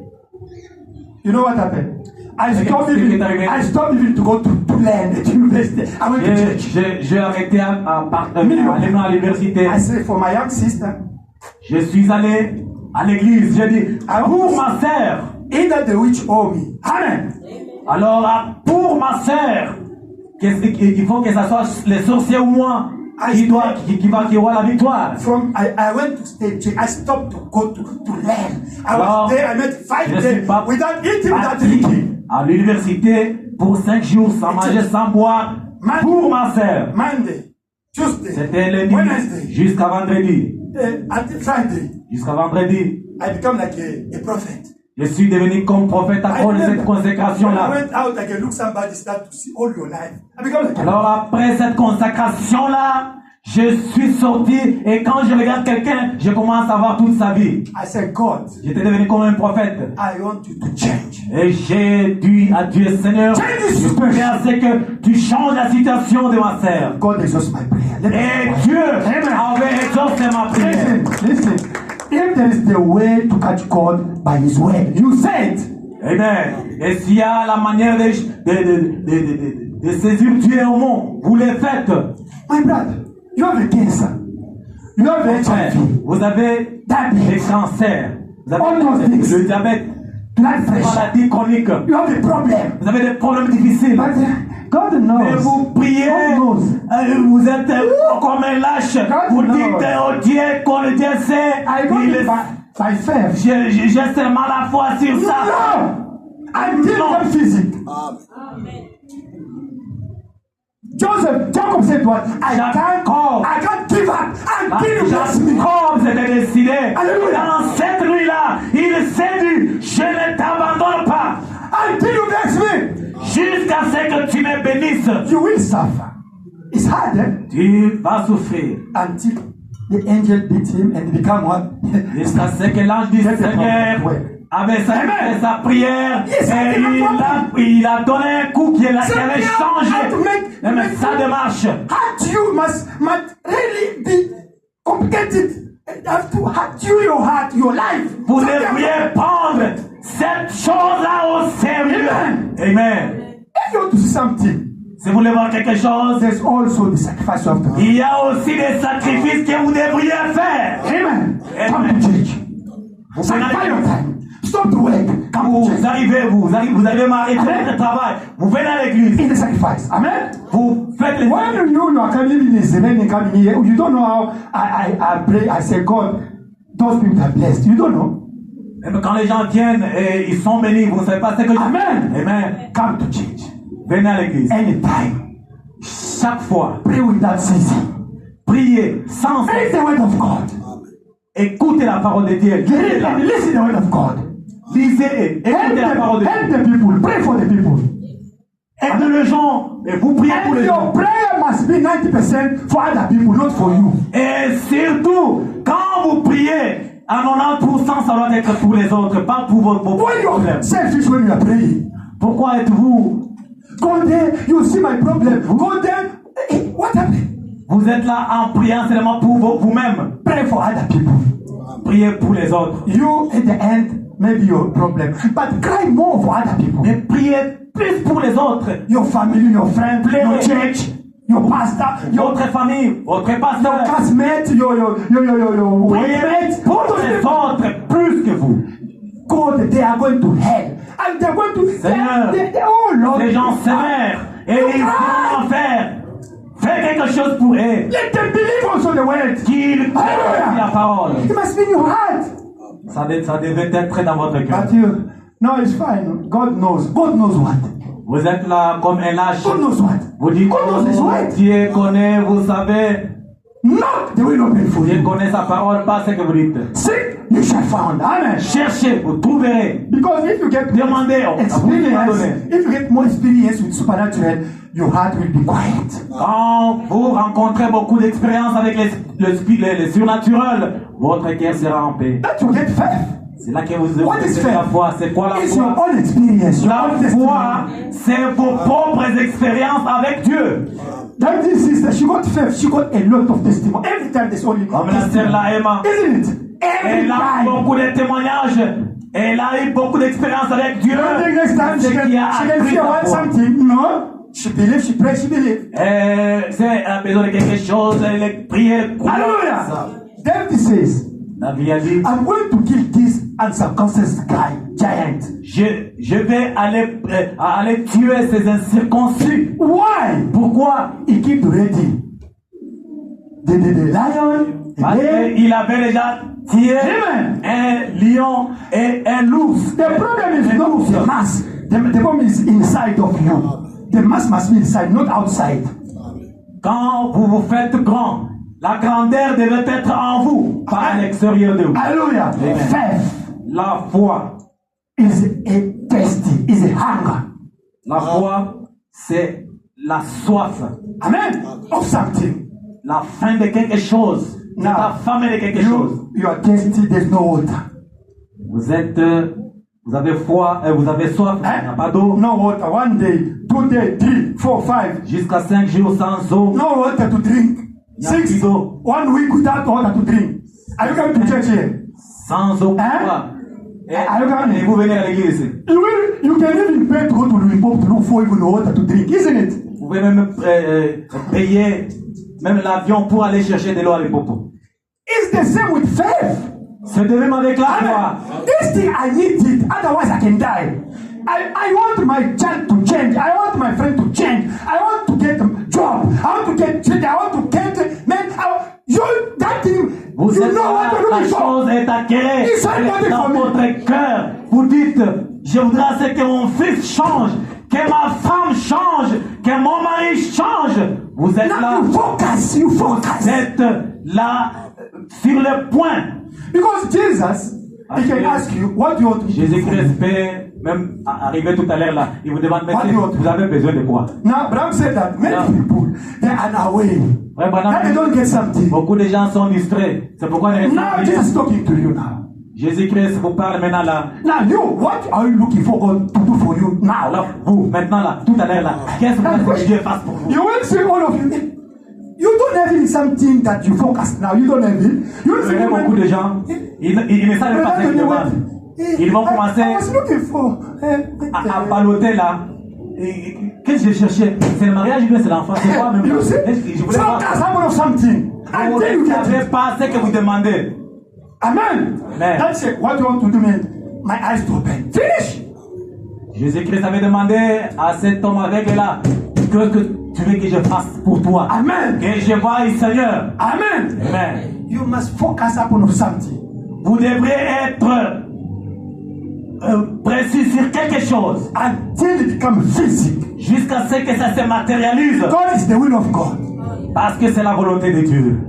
You know what happened? I stopped Qu'est-ce qui est even arrivé? to go to learn at university. I went to church. J'ai arrêté à aller à l'université. I said, for my young sister, Je suis allé à l'église. J'ai dit, pour ma sœur. either the witch or me. Amen. Alors, pour ma sœur, il faut que ce soit les sorciers ou moi qui aura la victoire. I went to stage. I stopped to go to learn. I Alors, was there. I met 5 je days suis pas without eating, without parti drinking. à l'université pour 5 jours sans manger, sans boire, pour ma sœur. Monday, Tuesday, C'était lundi Wednesday, jusqu'à vendredi. until Friday. Jusqu'à vendredi. I become like a prophet. Je suis devenu comme prophète à cause de cette When I consécration-là. went out, I can look somebody start to see all your life. I become like Alors après cette consécration-là, je suis sorti et quand je regarde quelqu'un, je commence à voir toute sa vie. I said, God, J'étais devenu comme un prophète. I want you to change. Et j'ai dit à Dieu, Seigneur, je prie à ce que tu changes la situation de ma sœur. God exauced my prayer. Let me Et pray. Dieu avait exaucé ma prière. Listen. If there is the way to catch God by His word, you say it. Amen. Et s'il y a la manière de saisir Dieu au monde, vous le faites. My brother, you have a cancer. You have HIV. Vous avez des cancers. Vous avez le diabète. Blood pressure. Maladie chronique. You have a problem. Vous avez des problèmes difficiles. But God knows. Mais vous priez, God knows. vous êtes comme un lâche. Vous dites au Dieu qu'on Dieu sait. I got it by faith. J'ai seulement la foi sur ça. No! I did not physics. Jacob said what? I can't give up until you bless me. Jacob s'était décidé. Alléluia. Dans cette nuit-là, il s'est dit, je ne t'abandonne pas. Until you bless me. Jusqu'à ce que tu me bénisses. You will suffer. It's hard, eh? Tu vas souffrir. Until the angel beat him and become what? Jusqu'à ce que l'ange du Seigneur avait fait sa prière et il a donné un coup qui avait changé sa démarche. Heart you must really be complicated. You have to heart you, your heart, your life. Vous devriez prendre cette chose-là au sérieux. Amen. If you want to see something, si vous voulez voir quelque chose, there's also the sacrifice of the Lord. Il y a aussi des sacrifices que vous devriez faire. Amen. Amen. Come to church. Sanctify your time. Stop the work. Quand vous arrivez m'arrêter votre travail, vous venez à l'église. In the sacrifice. Amen. Vous faites les When you are coming in this event and coming here, you don't know how I pray. I say, God, those people are blessed. You don't know. Et quand les gens viennent et ils sont bénis, vous ne savez pas ce que je... Amen. Amen. Come to church. Venez à l'église. Anytime. Chaque fois. Pray without ceasing. Priez sans cesse. Read the word of God. Écoutez la parole de Dieu. Listen the word of God. Lisez et écoutez la parole de Dieu. Help the people. Pray for the people. Aidez les gens et vous priez pour les gens. Your prayer must be 90% for other people, not for you. Et surtout, quand vous priez, à 90%, ça doit être pour les autres, pas pour vos problèmes. Selfish when you are praying. Pourquoi êtes-vous? Go there, you see my problem. Go there. What happened? Vous êtes là en priant seulement pour vous-même. Pray for other people. Priez pour les autres. You, at the end, maybe your problem. But cry more for other people. Mais priez plus pour les autres. Your family, your friends, your church, your pastor, votre famille, votre pasteur, your classmates, your priez pour les autres plus que vous. God, they are going to hell. And they are going to... Seigneur, oh Lord, les gens sévères et ils vont en faire. Fais quelque chose pour eux. Let them believe also the word. Qu'ils croient la parole. It must be in your heart. Ça devait être dans votre cœur. But you, no, it's fine. God knows. God knows what. Vous êtes là comme un lâche. God knows what. Vous dites, God knows his word. Dieu connaît, vous savez. Not the way of it for Dieu you. connaît sa parole, pas ce que vous dites. Seek, you shall find. Amen. Cherchez, vous trouverez. Because if you get Demandez, experience, if you get more experience with supernatural, your heart will be quiet. Quand vous rencontrez beaucoup d'expériences avec les surnaturels, votre cœur sera en paix. That you get faith. C'est là que vous What is avez la faith? foi. C'est quoi la It's your foi? own experience. Your La own testimony. foi, c'est vos propres expériences avec Dieu. That this sister, she got faith. She got a lot of testimony. Every time there's only Comme la sœur testimony. la Emma. Isn't it? Every Elle a time. beaucoup de témoignages. Elle a eu beaucoup d'expérience avec Dieu. I think next time C'est she ce qui a can accru feel sa foi. something. No. She believes, she prays, she believes. C'est elle a besoin de quelque chose. Elle prie, elle croit. Hallelujah. David says, La vie a dit, I'm going to kill this uncircumcised guy, giant. je vais aller tuer ces incirconcis. Why? Pourquoi? He kept ready. The lion, Parce qu'il avait déjà tué Amen. un lion et un ours. the problem is not the mass. The problem is inside of you. The mass must be inside, not outside. Quand vous vous faites grand, la grandeur devait être en vous, pas à l'extérieur de vous. Hallelujah. Amen. Faith La foi. is a thirsty, is a hunger. La foi, c'est la soif, Amen. Of something. la faim de quelque chose, Now, la faim de quelque chose. You are thirsty, there's no water. Vous avez foi, vous avez soif, il n'y a pas d'eau. No water. 1 day, 2 days, 3, 4, 5. Jusqu'à 5 jours sans eau. No water to drink. Il n'y a 6, plus d'eau. 1 week without water to drink. Are you coming to church here? Sans eau, Hein? pourquoi? Allez, Et vous venez à l'église ici. You can even pay to go to Limpopo to look for even water to drink, isn't it? Vous pouvez même payer même l'avion pour aller chercher de l'eau à l'Limpopo. It's the same with faith. C'est de même avec la foi. Amen. This thing I need it, otherwise I can die. I want my child to change. I want my friend to change. I want to get a job. I want to get children. I want to get man. That thing. Vous You êtes know what là, to do la before. chose est acquérée. It's Elle somebody est dans for me. votre cœur. Vous dites, je voudrais c'est que mon fils change, que ma femme change, que mon mari change. Vous êtes là, Now you focus. You vous focus. êtes là sur le point. Because Jesus, he can ask you, what do you want to do? Jésus-Christ peut même arriver tout à l'heure là. Il vous demande, mais What do you want? vous avez besoin de quoi? Now, Bram said that many Yeah. people, they are unaware. Ouais, That they don't get something. beaucoup de gens sont distraits. C'est pourquoi on est Now Jesus is talking to you now. Jésus-Christ vous parle maintenant là. Now you, what are you looking for God to do for you now? Alors vous, maintenant là, tout à l'heure là, qu'est-ce que vous voulez que Dieu fasse pour vous? You will see all of you. You don't have it something that you focus now. You don't have it. You will Vous see verrez beaucoup de gens, ils ne savent pas ce qu'ils demandent. Ils vont commencer I was looking for. à balloter là. Et qu'est-ce que je cherchais? C'est le mariage ou bien c'est l'enfant? C'est quoi même? You see? Je voulais voir. Focus out of something. Vous Until you ne get savez it. pas ce que vous demandez. Amen. Amen. That's it. What you want to do, man? My eyes to open. Finish. Jésus-Christ avait demandé à cet homme aveugle là, que tu veux que je fasse pour toi? Amen. Que je voie, Seigneur. Amen. Amen. You must focus upon something. Vous devrez être précis sur quelque chose Until it becomes physical. jusqu'à ce que ça se matérialise. God is the will of God. Parce que c'est la volonté de Dieu.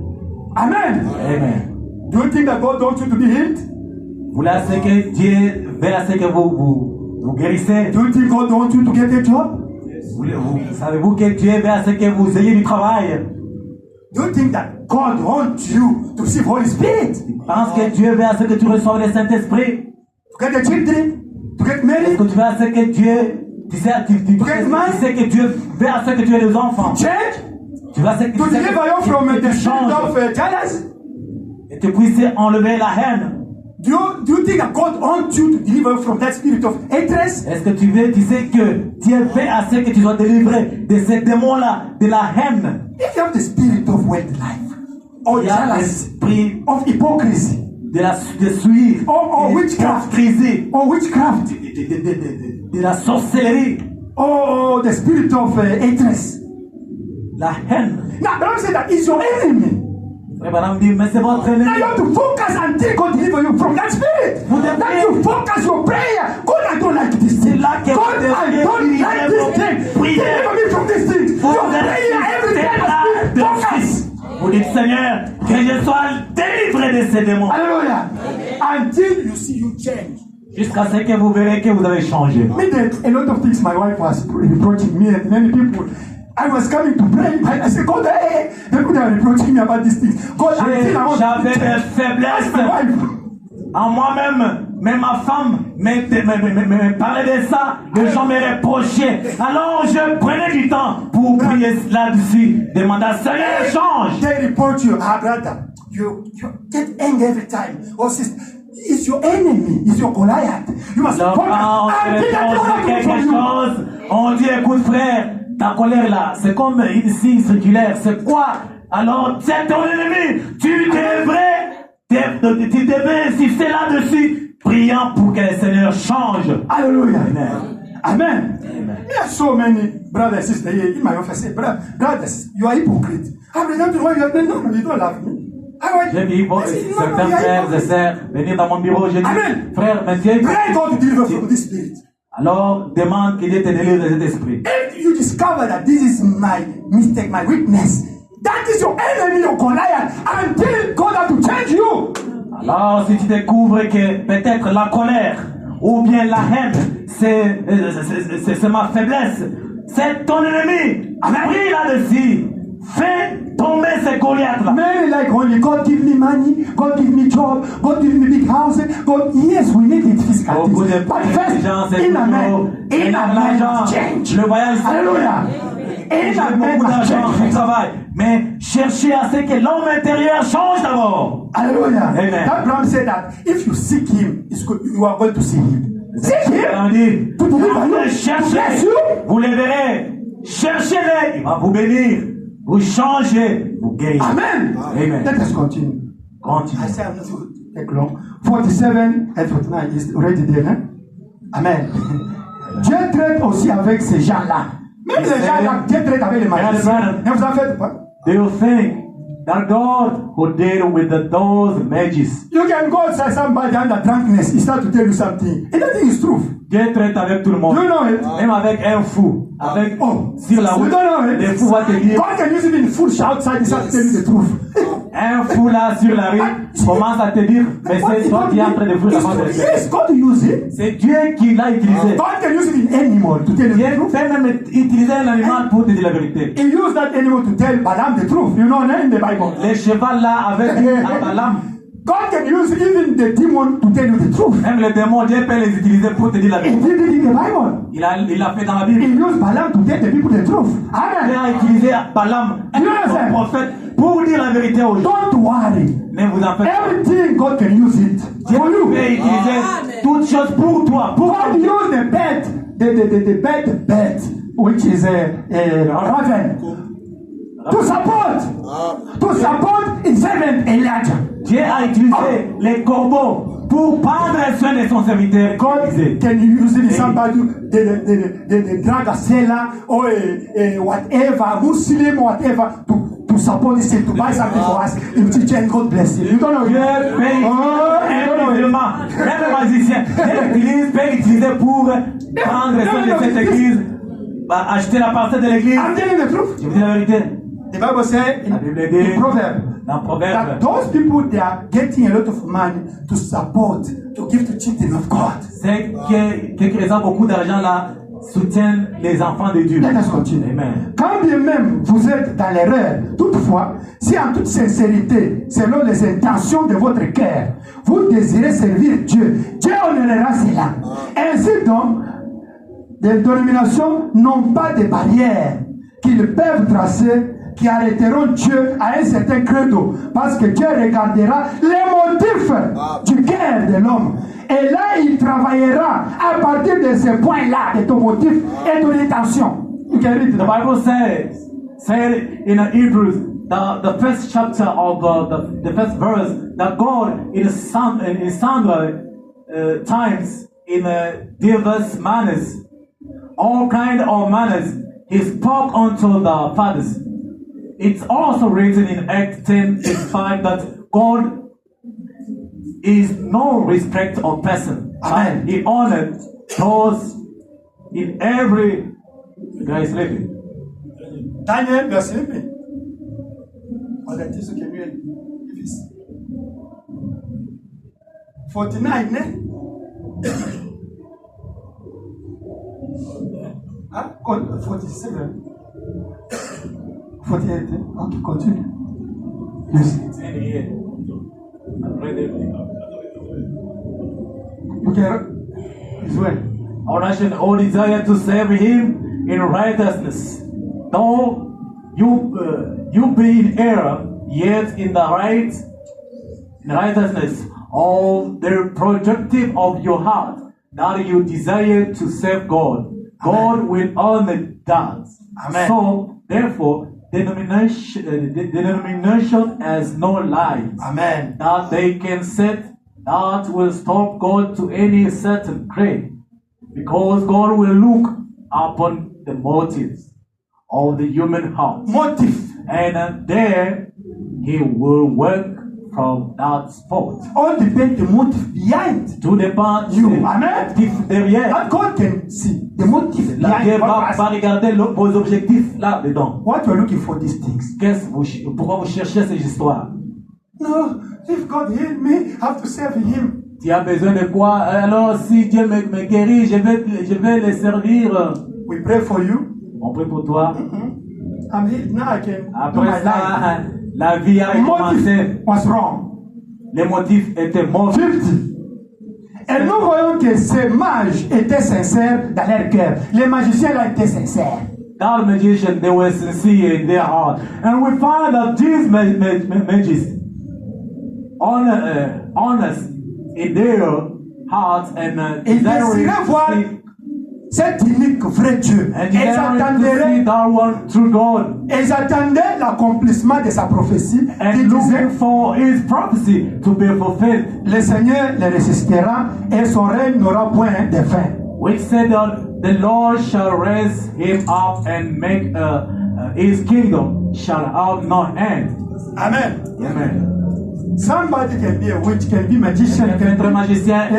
Amen. Amen. Do you think that God wants you to be healed? Vous voulez à ce que Dieu veut à ce que vous guérissez? Do you think God wants you to get a job? Savez-vous que Dieu veut à ce que vous ayez du travail? Do you think that God wants you to receive Holy Spirit? Pense que Dieu veut à ce que tu reçoives le Saint-Esprit? To get a children? To get Est-ce married? que tu veux à ce que Dieu... Tu sais que Dieu veut à ce que tu aies des enfants? Change? Tu veux à ce que To deliver you from the spirit changes of jealousy? et tu puisses enlever la haine. Do you think that God wants you to deliver you from that spirit of hatred? Est-ce que tu sais que Dieu veut à ce que tu sois délivré de ces démons-là, de la haine? If you have the spirit of wealth life, or Il y a jealousy, l'esprit of hypocrisy, de suivre, or de witchcraft, hypocrisie, or witchcraft, de la sorcellerie, or the spirit of hatred. la haine. Now, the Bible said that is your enemy. Frère Branham dit, mais c'est votre ennemi. Now you have to focus until God deliver you from that spirit. Vous devez- That you focus your prayer. God, I don't like this thing. C'est là que God, vous devez I don't diriger like this vos thing. prières. Deliver me from this thing. Vous Your prayer every êtes day là must be de focus. suite. Vous dites, Seigneur, que je sois délivré de ces démons. Hallelujah. Until you see you change. Jusqu'à ce que vous verrez que vous avez changé. Me, a lot of things my wife was reproaching me and many people. I was coming to pray. I said, God, hey, people are reproaching me about these things. God, j'avais des faiblesses en moi-même, mais ma femme me parlait de ça, les gens me reprochaient. Alors je prenais du temps pour prier là-dessus, demander à Seigneur, change. They report you, brother, you get angry every time. Oh, sister, it's your enemy, it's your Goliath. You must Quand on te quelque chose, on dit, écoute frère, ta colère là, c'est comme une signe circulaire, c'est quoi? Alors, c'est ton ennemi, tu devais insister là-dessus, priant pour que le Seigneur change. Hallelujah. Amen. Amen. There are so many brothers and sisters here in my office. Say, brothers, you are hypocrite. I present to one, you don't love me. J'ai vu certains frères et sœurs venir dans mon bureau, j'ai dit, frère, mais tu es pray God to deliver from this spirit. Alors, demande qu'il te délivre de cet esprit. If you discover that this is my mistake, my weakness, that is your enemy, your Goliath, until God has to change you. Alors, si tu découvres que peut-être la colère ou bien la haine, c'est ma faiblesse, c'est ton ennemi. Prie là-dessus. Fais tomber ces Goliaths-là. Many like only God give me money, God give me job, God give me big house. God, yes, we need it physically. But first, inner man change. Le voyage, Hallelujah. Inner man must change. Travail. Mais cherchez à ce que l'homme intérieur change d'abord. Hallelujah. Amen. That Abraham said that if you seek him, you are going to see him. Seek him to deliver you, to bless you. Vous le verrez. Cherchez-le, il va vous bénir. Vous changez, vous guérissez. Amen. Amen. Let us continue. Continue. I say I'm not going to take long. 47 and 49 is already there. Hein? Amen. Dieu traite aussi avec ces gens-là. Même les gens-là, Dieu traite avec les magiciens. Ne vous en faites pas. Do you think that God who deal with those mages? You can go say somebody under drunkenness. He start to tell you something. And that is truth. Dieu traite avec tout le monde. You know it. Même avec un fou. Avec, sur la route. You don't know it. Les fous vont te dire. God can use even foolish outside. He start to tell you the truth. Un fou là sur la rue commence à te dire, mais c'est toi qui es en train de foutre avant de le faire. Yes, God use it. C'est Dieu qui l'a utilisé. God can use it in animal to tell you the Dieu truth. peut même utiliser un animal pour te dire la vérité. He used that animal to tell Balaam the truth. You know, in the Bible. Les chevaux là avec Balaam. God can use even the demon to tell you the truth. Même les démons, Dieu peut les utiliser pour te dire la He vérité. did it in the Bible. Il a fait dans la He Bible. used Balaam to tell the people the truth. Il Amen. a utilisé Balaam, un prophète, pour dire la vérité aux gens. Don't worry. Ne vous en faites pas. Everything God can use it Dieu for you. peut utiliser toutes choses pour toi. Pour God use the bed, which is a raven, to support his servant Elijah. Dieu a utilisé les corbeaux pour prendre soin de son serviteur. God can use it in somebody, the drug seller or a whatever, Muslim whatever, to support this, to buy something for us in teacher, and God bless you. You don't know. Dieu peut musulman, même magicien, Dieu peut utiliser pour prendre soin de cette église, acheter la parcelle de l'église. I'm telling the truth. Je vous dis la vérité. The Bible says in Proverbs that those people, they are getting a lot of money to support, to give to children of God. C'est que qui ont beaucoup d'argent là soutiennent les enfants de Dieu. Let us continue. Amen. Quand bien même vous êtes dans l'erreur, toutefois, si en toute sincérité, selon les intentions de votre cœur, vous désirez servir Dieu, Dieu honorera cela. Ainsi donc, les dénominations n'ont pas de barrières qu'ils peuvent tracer qui arrêteront Dieu à un certain credo, parce que Dieu regardera les motifs du cœur de l'homme. Et là, il travaillera à partir de ce point-là, de ton motif et ton intention. You can read it. The Bible says in Hebrews, the first chapter of the first verse, that God in some times, in diverse manners, all kind of manners, He spoke unto the fathers. It's also written in Acts 10:5 that God is no respect of person. Amen. He honored those in every. The guy is sleeping. Daniel, you are sleeping. Or that is okay. If it's 49, ne? Huh? 47. 48. Ok, continue. Yes. Okay, it's well. Our nation all desire to serve Him in righteousness. Though you be in error, yet in the righteousness of the projective of your heart, that you desire to serve God. God will honor that. Amen. So, therefore, denomination has no light Amen. that they can set that will stop God to any certain grade, because God will look upon the motives of the human heart, Motif. and there He will work from that spot. All depends the motive behind. Tout dépend You. du Amen. motif derrière. That God can see the motive La Dieu behind. va regarder vos objectifs là-dedans. What you're looking for these things. Pourquoi vous cherchez ces histoires? No, if God healed me, I have to serve Him. Tu as besoin de quoi? Alors, si Dieu me guérit, je vais le servir. We pray for you. On prie pour toi. I'm healed now. I can do Après my life. ça, la vie a The recommencé. motive was wrong. Les motifs étaient mauvais. 50. Et nous voyons que ces mages étaient sincères dans leur cœur. Les magiciens là étaient sincères. That magicians, they were sincere in their heart. And we find that these mages, honest in their hearts and Ils desiring désiraient voir to see, cet unique vrai Dieu. and Ils desiring to see attendaient, that one true God, ils attendaient l'accomplissement de sa prophétie qui and disait looking for His prophecy to be fulfilled, le Seigneur les ressuscitera et son règne n'aura point de fin. which said that the Lord shall raise Him up and make His kingdom shall have no end. Amen. Amen. Somebody can be a witch, can be magician, can Être be, magicien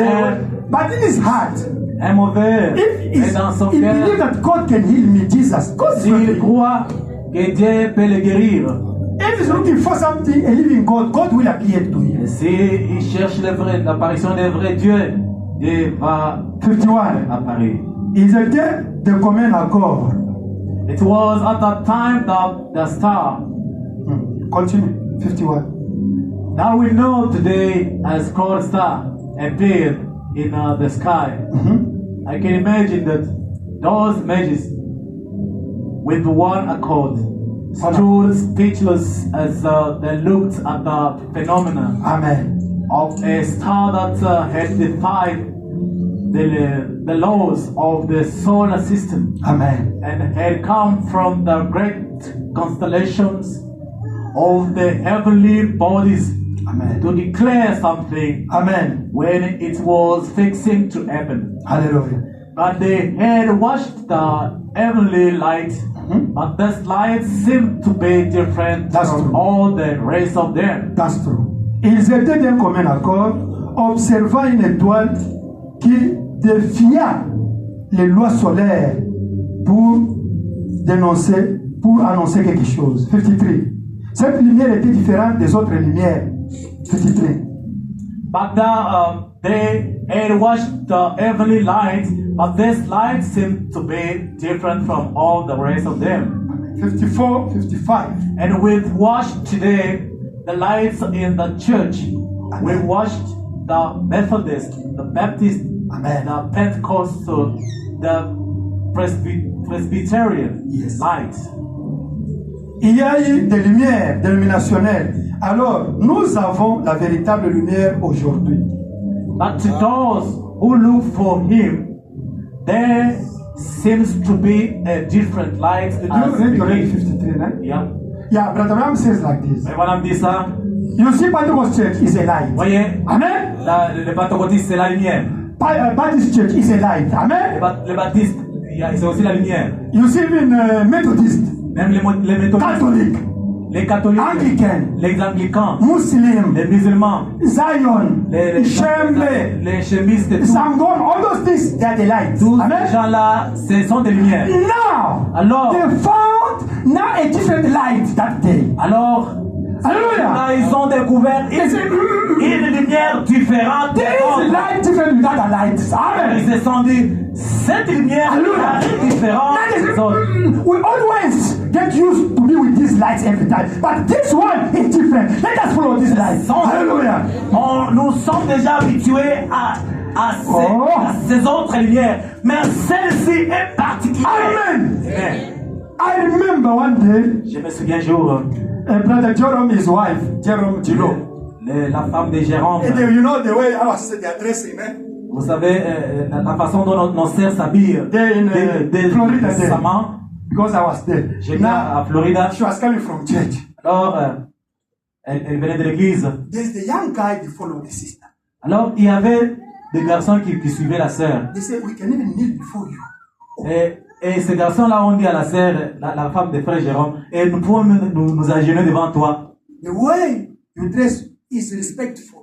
but in his heart, est mauvais, if mais dans son he believes cœur, that God can heal me, Jesus, God is s'il going to croit que Dieu peut le guérir, If he's looking for something, a living God, God will appear to him. et s'il cherche l'apparition des vrais dieux, Dieu va 51. apparaître. Ils étaient de commun accord. It was at that time that the star, Continue. 51. now we know today as called star, appeared in the sky. I can imagine that those mages, with one accord, stood speechless as they looked at the phenomena Amen. of a star that had defied the laws of the solar system Amen. and had come from the great constellations of the heavenly bodies Amen. to declare something Amen. when it was fixing to happen. Hallelujah. But they had watched the heavenly light, but this light seemed to be different That's from true. all the rest of them. That's true. Ils étaient d'un commun accord, observant une étoile qui défia les lois solaires pour annoncer quelque chose. 53. Cette lumière était différente des autres lumières. 53. But they had watched the heavenly light, but this light seemed to be different from all the rest of them. 54, 55. And we've watched today the lights in the church. We've watched the Methodist, the Baptist, Amen. the Pentecostal, the Presbyterian Yes. light. Il y a eu des lumières dénominationnelles. Alors, nous avons la véritable lumière aujourd'hui. But to those who look for Him, there seems to be a different light. Did as you read already beginning. 53, right? Yeah. Yeah, Brother Ram says like this. Mais voilà, me dit ça. You see, Pentecost Church is a light. Voyez, Amen. le pentecôtiste, c'est la lumière. Baptist Church is a light. Amen. Le baptiste, c'est aussi la lumière. You see, even Methodist, Même les méthodistes, Catholic, les catholiques, Anglican, les anglicans, Muslim, les musulmans, Zion, les Shemble, les chemistes, et tout. Sangom, all those things, they are the lights. Tous ces Amen. gens-là, ce sont des lumières. Now, Alors, they found now a different light that day. alors, Hallelujah. là, ils ont découvert une lumière différente. This light different than other lights. Amen. Ils se sont dit, cette lumière Hallelujah. est différente des autres. We always get used to be with these lights every time. But this one is different. Let us follow this light. Hallelujah. Nous sommes déjà habitués à ces autres lumières, mais celle-ci est particulière. Amen. Amen. I remember one day, Je me souviens un jour, Brother Jerome, his wife, Jerome Gilo. la femme de Jérôme, And you know the way our sister they are dressing, eh? vous savez la façon dont nos sœurs s'habillent They're in Florida there. décemment. Because I was there. J'étais à Florida. She was coming from church. Alors, elle venait de l'église. There's the young guy that followed the sister. Alors, il y avait des garçons qui suivaient la sœur. They said, we can even kneel before you. Et ces garçons-là ont dit à la sœur, la femme de frère Jérôme, et nous pouvons nous agenouiller devant toi. The way you dress is respectful.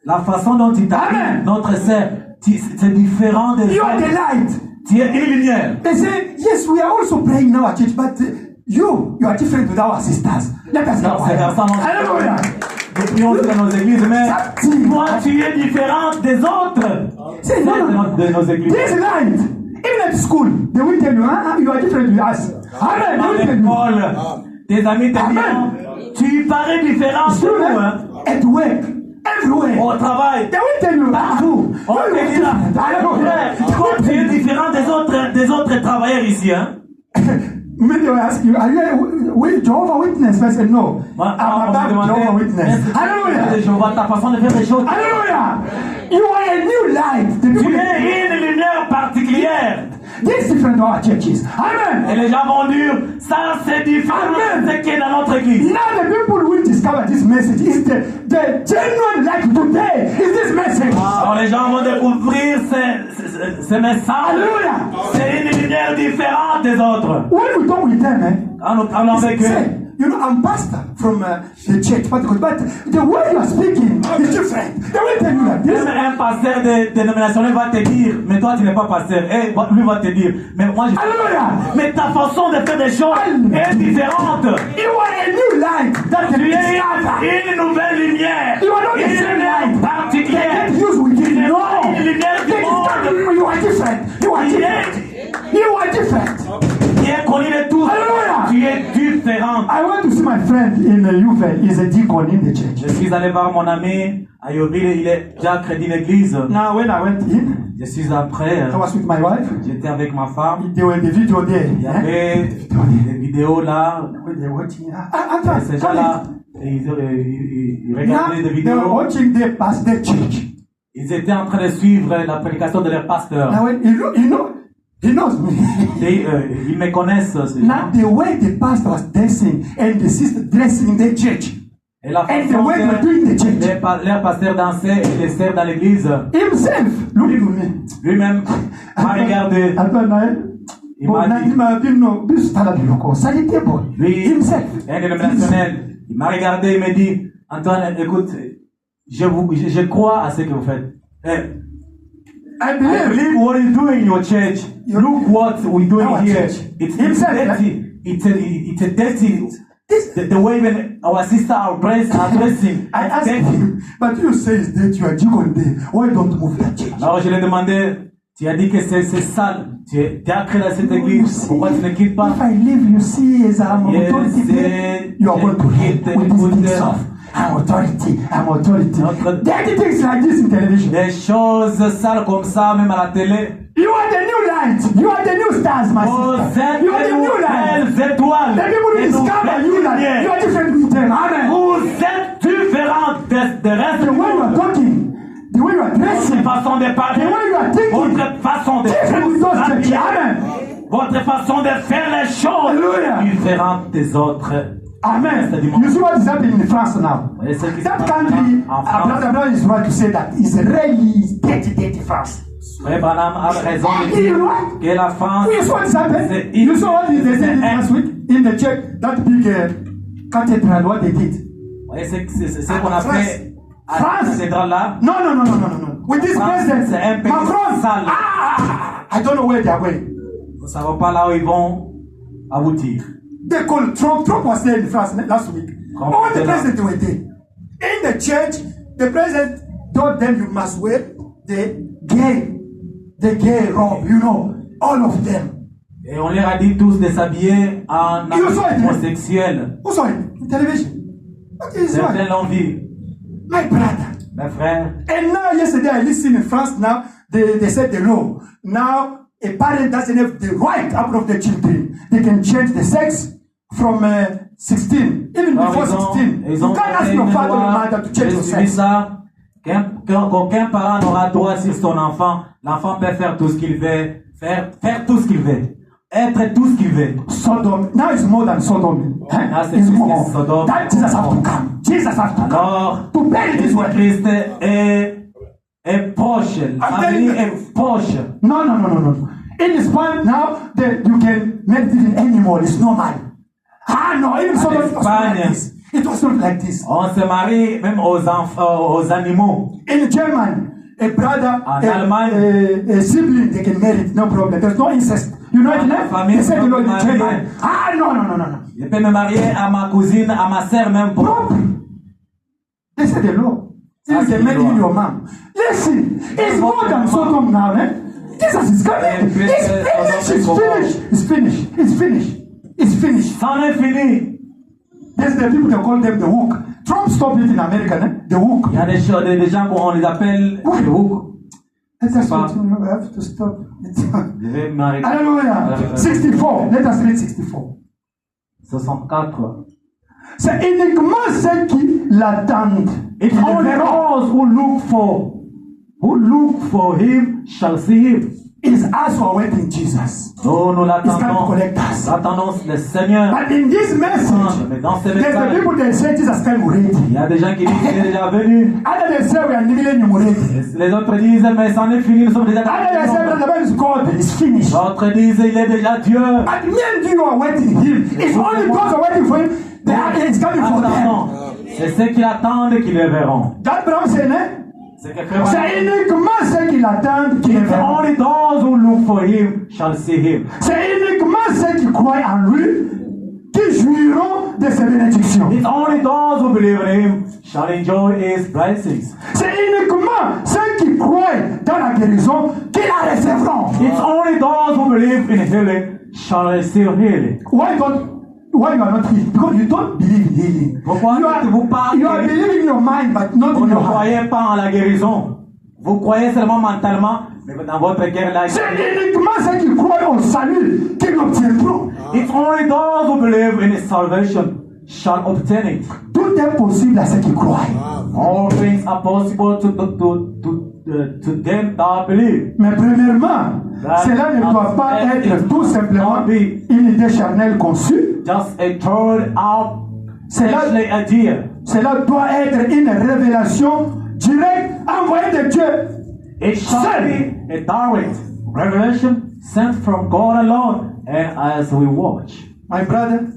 La façon dont tu t'habilles, notre sœur, c'est différent des You are autres. the light. Tu es une lumière. They say, yes, we are also praying in our church, but you are different with our sisters. Let us go. Ces garçons, Hallelujah. nous prions dans nos églises, mais toi, tu es différente des autres. Say, no. De nos églises. This light, even at school, they will tell you, you are different with us. Amen. Dans They will tell you. l'école, tes amis te diront, tu parais différent de nous, hein. At work, everywhere. Au travail, They will tell you, partout. On you te are dira, different. toi, tu es différent des autres travailleurs ici, hein. Maybe they will ask you, are you a Jehovah Witness? I said, no. Moi, I'm on me above demandait, Jehovah Witness. Hallelujah. je vois ta façon de faire les choses. Hallelujah. You are a new light. The Tu people, es une lumière particulière. this is different to our churches. Et Amen. les gens vont dire, ça c'est différent de ce qui est dans notre église. Now the people will discover this message is the genuine light today. Is this message? Alors les gens vont découvrir ce message. Hallelujah. C'est une lumière différente des autres. When we talk with them, Quand nous parlons avec eux, say, you know, I'm pastor from the church, but the way you are speaking is different. They will tell you that this. même un pasteur dénominationnel va te dire, mais toi tu n'es pas pasteur. Et lui va te dire, mais moi je. Hallelujah. Mais ta façon de faire des choses est différente. You are a new light that can Tu be es discovered. une nouvelle lumière. You are not the Une same lumière light. particulière. They get used with it. No. Une lumière They du monde. discover you are different. You are different. You are different. Qui est connu de tous. Hallelujah. Tu es différente. I went to see my friend in Uvel. He's a deacon in the church. Je suis allé voir mon ami à Yoville, il est déjà crédit d'église. Now, when I went in, Je suis après, I was with my wife. j'étais avec ma femme. There were the video there. Il y avait des vidéos là. When they were watching, Ces gens-là, ils regardaient des they were vidéos. watching the pastor church. Ils étaient en train de suivre la prédication de leur pasteur. Now, when he knows me. Et, ils me connaissent, ces gens. Now, the way the pastor was dancing and the sister dressing in the church, Et la and the façon way they were que doing the church, leur pasteur dansait et les sœurs dans l'église, himself looking at me. lui-même m'a regardé. Il m'a dit, lui, himself. un dénominationnel, il m'a regardé et m'a dit, Antoine, écoute, je crois à ce que vous faites. I I believe believe what you do in your church. Look what we're doing Our here. church. It's Himself, dirty. It's a dirty. The way when our sister are dressing, I it's asked dirty. him, but you say that you are deacon there. Why don't move your church? Alors je lui ai demandé, tu as dit que c'est sale. Tu es créé dans cette église. Pourquoi tu ne quittes pas? If I leave, you see, as I'm Yes, authority there, you are going to hell with these things off. I'm authority. Dirty things like this in television. Des choses sales comme ça, même à la télé. You are the new light. You are the new stars, my Vous sister. êtes You are the de new light. nouvelles étoiles. The people Des will discover you that lumières. you are different with them. Amen. Vous êtes différents des restes The du way you are monde. talking, the way you are dressing, Votre façon de the parler, way you are thinking, votre façon de different with those churches. s'habiller, Amen. votre façon de faire les choses Hallelujah. différentes des autres. Amen. You see what is happening in France now? Et ce qui se That passe country, en France. Brother Brown is right to say that it's really dirty France. Frère Branham a raison de You dire know what? que la France, You saw what is happening? C'est- You saw what they did c'est- last week in the church, that big cathedral, what they did. ouais, c'est ce qu'on a France. fait à France. la cathédrale là. No. With this France, president, c'est un pays Macron. sale. I don't know where they are going. Nous ne savons pas là où ils vont aboutir. They called Trump. Trump was there in France last week. Trump All the was there. presidents were there. In the church, the president told them you must wear the gay robe, you know, all of them. Et on leur a dit tous de s'habiller en You saw it. homosexuel. Who saw it? In television. Okay, it's Certains right. l'ont vu. My brother. Mes frères, And now, yesterday, I listened in France now, they said the law. Now, a parent doesn't have the right to approve their children. They can change the sex from 16, even alors, before 16. ils You ont can't ask fait your une father or loi, mother to change j'ai your suivi sex. ça, qu'aucun parent n'aura droit sur son enfant. L'enfant peut faire tout ce qu'il veut, faire tout ce qu'il veut, être tout ce qu'il veut. Sodom, now it's more than Sodom. Now it's It's more. Sodom. That Jesus has to come. Jesus has to come. Alors, To pay this way. Christ est proche, l'avenir est proche. No. In this point now, that you can make it even anymore. It's normal. No, even Sodom it was not like this. It was not like this. On se marie même aux enfants, aux animaux. In German, a brother, En Allemagne. a sibling, they can marry, no problem. There's no incest. You know it, La famille they said, you know, in peut German. marier. No. Je peux me marier à ma cousine, à ma sœur même pour. Proper. They said the law. You That's can the marry law. your mom. Listen, it's more than Sodom now, eh? Jesus is coming. It's finished. C'en est fini. There's the people, they call them the hook. Trump stopped it in America, eh? The hook. Il y a des choses, des gens qu'on les appelle Oui. le hook. Let us Pas. continue. We have to stop. Je vais m'arrêter. Hallelujah. 64. Let us read 64. 64. C'est uniquement ceux qui l'attendent. It's qui le only verront. those who look for him shall see him. It's us who are waiting Jesus. Nous It's time to l'attendons. collect us. Nous attendons le Seigneur. But in this message, Mais dans ce there's the message, people that say Jesus came il already. y a des gens qui disent qu'il est déjà venu. Other they say we are millennium already. Les autres disent, mais c'en est fini, nous sommes déjà Other they say dans the man is God. It's finished. D'autres disent, il est déjà Dieu. But me and you are waiting him. It's only those who are waiting for him. It's coming for them. Attendons. C'est ceux qui l'attendent qui le verront. God Brown said, eh? C'est que frère, C'est uniquement ceux qui l'attendent qui le it's verront. only those who look for him shall see him. C'est uniquement ceux qui croient en lui qui jouiront de ses bénédictions. It's only those who believe in him shall enjoy his blessings. C'est uniquement ceux qui croient dans la guérison qui la recevront. It's only those who believe in healing shall receive healing. Why you are not healed? Because you don't believe in healing. Pourquoi You are, vous parlez? you are believing in your mind, but not Vous in ne your heart. croyez pas en la guérison. Vous croyez seulement mentalement, mais dans votre cœur, la C'est uniquement ceux qui croient au salut qui l'obtiendront. It's only those who believe in his salvation shall obtain it. Tout est possible à ceux qui croient. All things are possible to them that believe. Mais premièrement, cela ne doit pas être tout simplement une idée charnelle conçue. Just a third out fleshly idea. Cela doit être une révélation directe envoyée de Dieu. It shall be a direct revelation sent from God alone. And as we watch, My brother,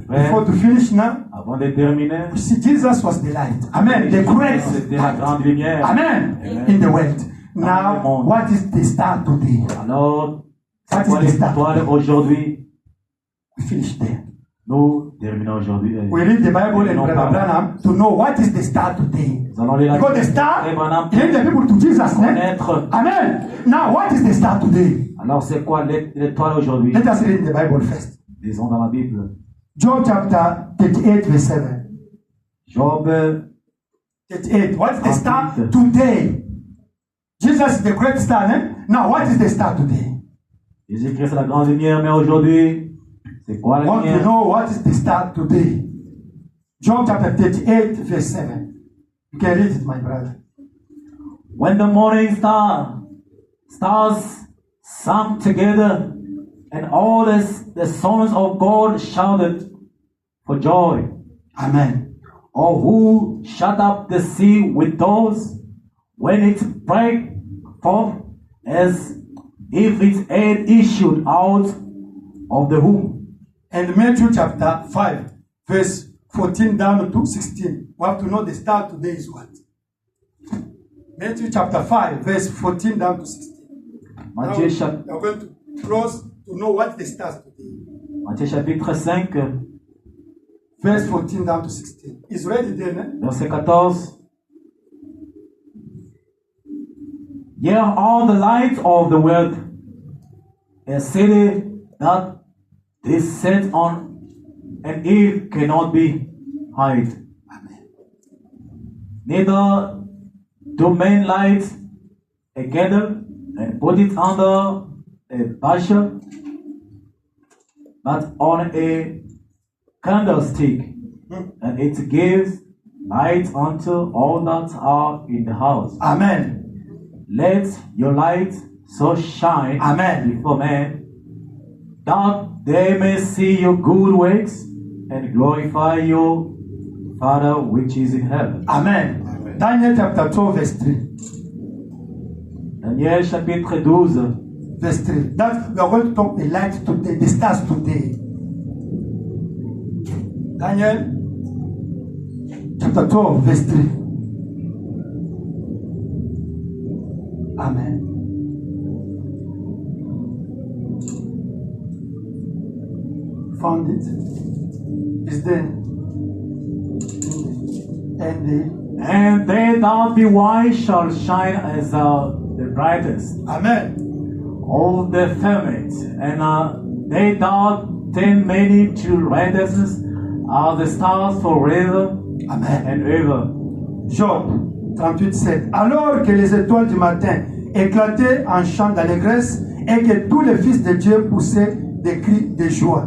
before frère, to finish now, avant de terminer, see, Jesus was the light. Amen. The great c'était la light. grande lumière. Amen. In the world. Now, what is the star today? Alors, What c'est quoi is the star? l'étoile aujourd'hui? We finish there. Nous terminons aujourd'hui. We read the Bible and Non, Brother pardon. Branham to know what is the star today. Nous allons lire la Because the star Frère Branham lead the people to Jesus. Eh? connaître. Amen. Now, what is the star today? Alors, c'est quoi l'étoile aujourd'hui? Let us read the Bible first. Lisons dans la Bible. Job chapter 38, verse 7. Job 38. What is the star 38. today? Jesus is the great star. Eh? Now, what is the star today? Jésus-Christ est la grande lumière, mais aujourd'hui, c'est quoi I la want to lumière? know what is the star today. Job chapter 38, verse 7. You can read it, my brother. When the morning stars sang together, and all the sons of God shouted for joy. Amen. Or who shut up the sea with doors when it break forth as if its head issued out of the womb. And Matthew chapter 5, verse 14 down to 16. We have to know the star today is what? Matthew chapter 5, verse 14 down to 16. Matthieu, We are going to close to know what the star today. Matthieu chapitre 5, Verse 14 down to 16. Is ready then, eh? verset 14. Ye are all the light of the world. A city that is set on, and it cannot be hid. Neither do men light a candle and put it under a bushel, but on a candlestick, and it gives light unto all that are in the house. Amen. Let your light so shine Amen. before men, that they may see your good works and glorify your Father which is in heaven. Amen. Daniel chapter 12, verse 3. Daniel chapitre 12. Verse 3. That we are going to talk the light today, the stars today. Daniel chapter 12, verse 3. Amen. Found it. Is there? And they that be wise shall shine as the brightest Amen. of the firmament, and they that tend many to righteousness are the stars forever Amen. and ever. Job 38, 7. Alors que les étoiles du matin éclataient en chant d'allégresse et que tous les fils de Dieu poussaient des cris de joie.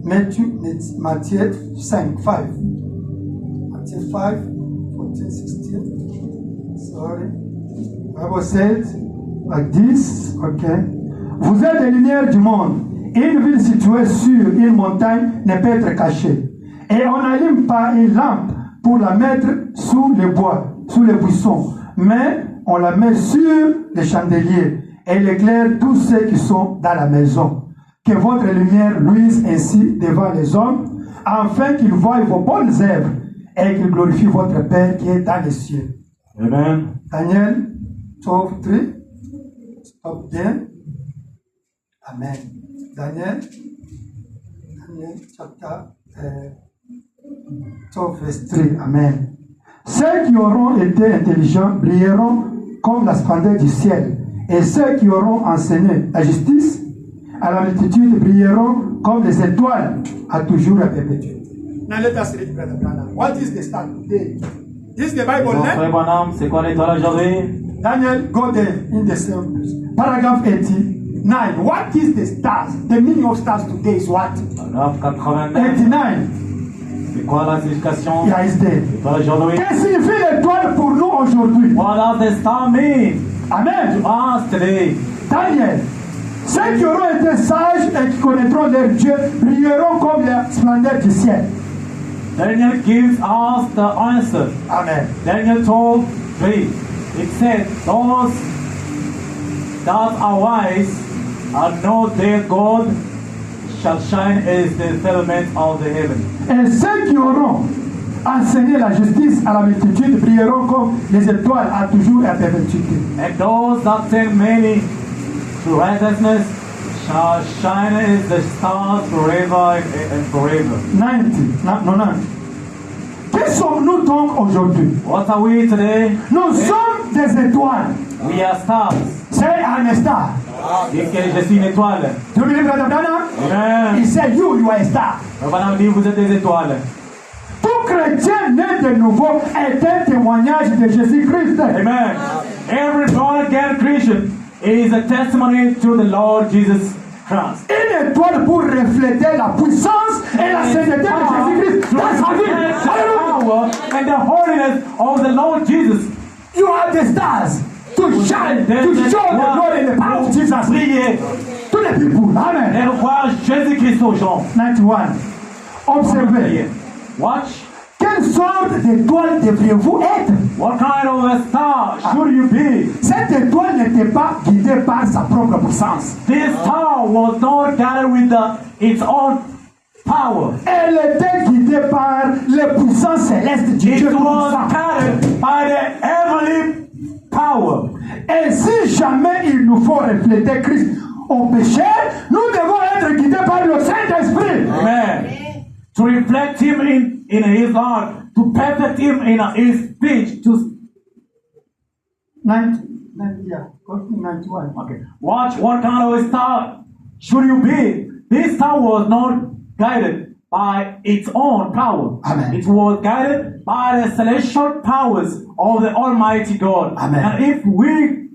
Matthieu 5, 5. Matthew 5, 14, 16. Sorry. Bible says like this. Okay. Vous êtes les lumières du monde. Une ville située sur une montagne ne peut être cachée. Et on n'allume pas une lampe pour la mettre sous les bois, sous les buissons, mais on la met sur les chandeliers et elle éclaire tous ceux qui sont dans la maison. Que votre lumière luise ainsi devant les hommes, afin qu'ils voient vos bonnes œuvres et qu'ils glorifient votre Père qui est dans les cieux. Amen. Daniel 12, 3. Stop there. Amen. Daniel chapter 12, verse 3. Amen. Ceux qui auront été intelligents brilleront comme la splendeur du ciel, et ceux qui auront enseigné la justice à la multitude brilleront comme les étoiles à toujours à perpétuité. Now let us read, Brother Branham. What is the start today? This is the Bible, Bon, frère Branham, c'est quoi l'étoile aujourd'hui? Daniel, go there in the same paragraph 89. What is the stars? The meaning of stars today is what? Paragraphe 89. 89. C'est quoi la signification? Yeah, it's there. L'étoile aujourd'hui? Qu'est-ce que signifie l'étoile pour nous aujourd'hui? What does the star mean? Amen. To us today. Daniel, ceux qui auront été sages et qui connaîtront leur Dieu brilleront comme la splendeur du ciel. Daniel gives us the answer. Amen. Daniel 12:3. It said, those that are wise and know their God shall shine as the firmament of the heaven. Et ceux qui auront enseigné la justice à la multitude brilleront comme les étoiles à toujours et à perpétuité. And those that tend many to righteousness shall shine as the stars forever and forever. 90. Qui sommes-nous donc aujourd'hui? What are we today? Nous sommes des étoiles. We are stars. C'est un star. Dis que je suis une étoile. Do you believe Brother Branham? Amen. He said you are a star. Branham dit vous êtes des étoiles. Tout chrétien né de nouveau est un témoignage de Jésus-Christ. Amen. Every born again Christian is a testimony to the Lord Jesus Christ. Une étoile pour refléter la puissance et la sainteté de Jésus-Christ dans sa vie. Alléluia. And the holiness of the Lord Jesus. You are the stars to shine, to show the glory and the power of Jesus. Briller. Tous les people. Amen. Et voir Jésus-Christ aux gens. 91. Observez. Watch. Quelle sorte d'étoile devriez-vous être? What kind of a star should you be? Cette étoile n'était pas guidée par sa propre puissance. This star was not guided with its own power. Elle était guidée par les puissances célestes du Dieu It was puissant. guided by the heavenly power. Et si jamais il nous faut refléter Christ au péché, nous devons être guidés par le Saint-Esprit. Amen. To reflect him in his heart, to perfect him in his speech, to 91. okay. Watch what kind of a star should you be? This tower was not guided by its own power. Amen. It was guided by the celestial powers of the Almighty God. Amen. And if we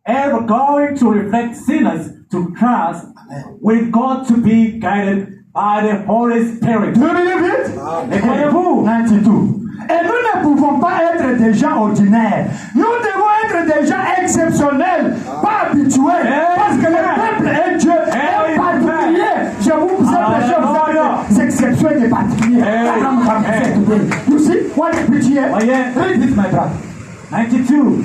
ever going to reflect sinners to Christ, Amen. we've got to be guided by the Holy Spirit. Do you believe it? Et croyez-vous? 92. Et nous ne pouvons pas être des gens ordinaires. Nous devons être des gens exceptionnels, pas habitués. Parce que le peuple est Dieu, est particulier. Je vous ai prêché, vous êtes des exceptions et des particuliers. You see what is preaching? Read it, my brother. 92.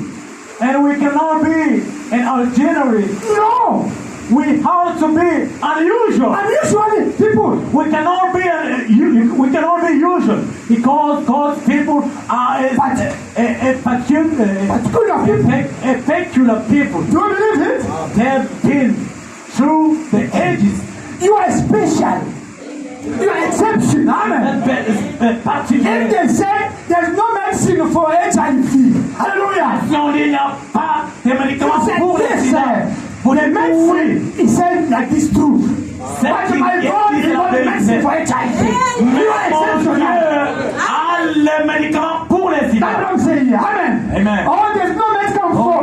And we cannot be an ordinary. No! We have to be unusual. Unusually, people. We cannot be usual because God's people are a peculiar people. Do you believe it? They have been through the ages. You are special. You are exception. Amen. And they say there's no medicine for HIV. Hallelujah. Si on dit il n'y a pas de médicaments pour le sida. For the medicine, he said like this truth. But my God is not the medicine for HIV. You are exceptional. Les médicaments pour les sida. That's what I'm saying. Amen. Amen. Oh, there's no medicine for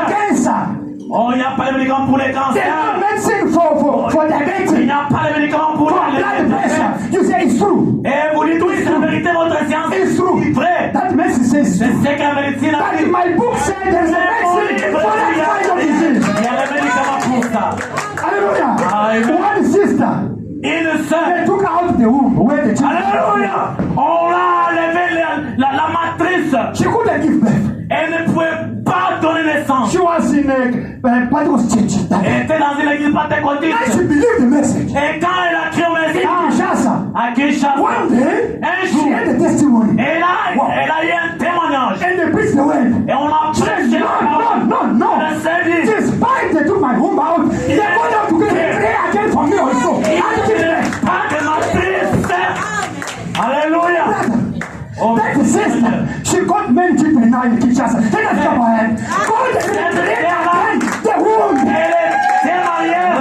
cancer. Oh, il n'y a pas de médicaments pour les cancers. There's no medicine for diabetes. Il n'y a pas de médicaments pour blood pressure. You say it's true. Et vous dites oui, c'est la vérité, votre science. It's true. C'est vrai. That medicine says it's true. C'est que la médecine a dit. But my book said there's a medicine for that kind of disease. Il y a les médicaments pour ça. Hallelujah. One sister. Une sœur. They took out the womb where the child. Alléluia. On a enlevé la matrice. She couldn't give birth. Elle ne pouvait pas donner naissance. She was in a Pentecostal church. Elle était dans une église pentecôtiste. And she believed the message. Et quand elle a crié au message à Kinshasa, one day, un she jour, had a testimony. elle a eu un témoignage. And they preached the word. Et on a prêché la parole. No. Elle s'est dit, despite they took my womb out, they're going to pray again for me also. Pas de matrice. Alléluia. That sister, she got many children now in Kinshasa. Let us come ahead. God is again the womb. Elle est mariée.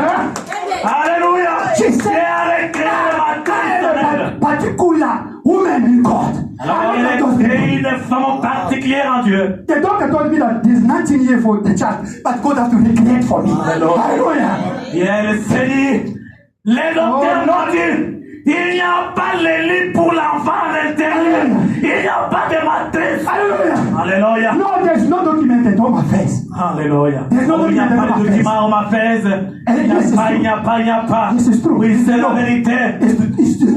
Alléluia. She said, elle particular woman in God. Alors, elle est une femme particulière en Dieu. The doctor told me that there's 19 years for the child, but God has to recreate for me. Hallelujah. Et elle s'est dit, les docteurs m'ont dit, il n'y a pas de lit pour l'enfant à l'intérieur. Il n'y a pas de matrice. Hallelujah. Alléluia. No, there's no documented on my face. Alléluia. There's no Il n'y a pas de documented document en ma fesse. Il n'y a pas. This is true. Oui, c'est la vérité.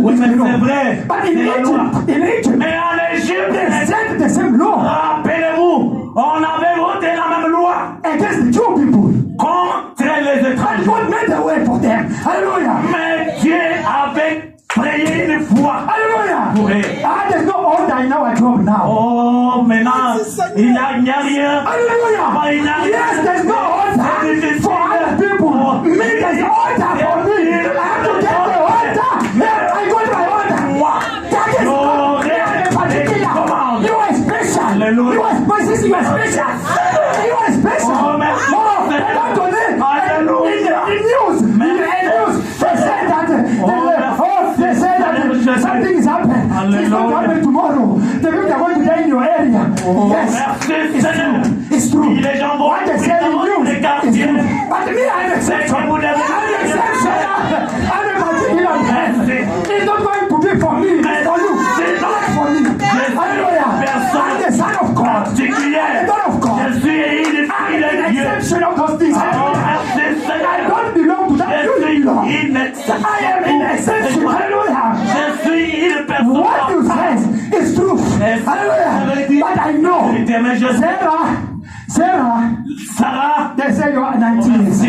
Oui, mais c'est vrai. But in C'est la loi. Egypt, Mais en Égypte, they said the same law rappelez-vous, on avait voté la même loi against the Jew people. contre les And étrangers. God made a way for them. Hallelujah. Mais Dieu avait prié une fois. Hallelujah. Oui. There's no order in our job now. Oh, maintenant, il n'y a rien. Hallelujah. Il n'y a rien. Yes, there's no order for other people. Me, there's order for me. I have to get the order. Yeah, I got my order. That is God. Particular. You are special. You are special. You are special. You are special. Oh, don't do it. Hallelujah. In the news, they say that something is happening. It's not happening tomorrow. The people are going to die in your area. Yes, it's true. What they say in news is true. But me, I'm exception. I'm exception. I'm a particular man. It's not going to be for me. It's for you. It's not for me. Hallelujah. I'm the son of God. I'm the daughter of God. I'm an exception of those things. I don't belong to that. You belong. I am an exception. Hallelujah. What you say is true. Hallelujah. But I know. Sarah, they say you are 19 years.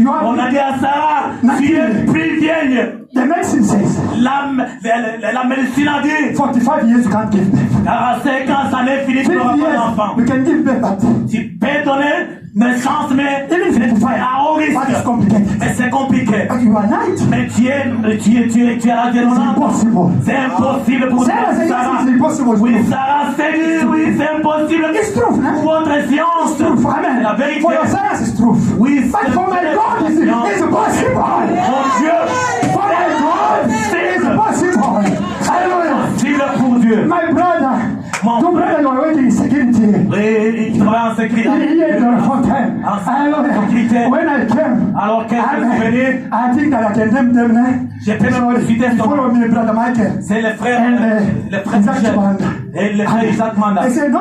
On a dit à Sarah, tu es plus vieille. The medicine says la médecine a dit 45 years you can't give birth. 45 ans, ça n'est fini, tu 50 n'auras pas years d'enfant. you can give birth, but Tu peux donner naissance, mais even 55, à haut risque. but it's complicated. Mais c'est compliqué. But you are 90. Mais tu es à la It's impossible. C'est impossible pour Sarah said, yes, Sarah. it's impossible. Oui, Sarah s'est dit, oui, c'est impossible. It's truth, Pour hein? votre science. It's truth. Amen. La vérité. For your science is truth. Oui, But for my God, it's possible. Mon Dieu, For my God, it's possible. Hallelujah. possible pour Dieu. My brother, Mon two brothers were working in security. Et il travaille en sécurité. Here in the fontaine. Hallelujah. When I came, Alors, qu'est-ce que vous venez? I think that I can name them now. J'ai fait même citer son Follow nom. me, brother Michael. C'est le frère, And le frère Isaac Michel. Manda. Et le frère Isaac Manda. I said, no.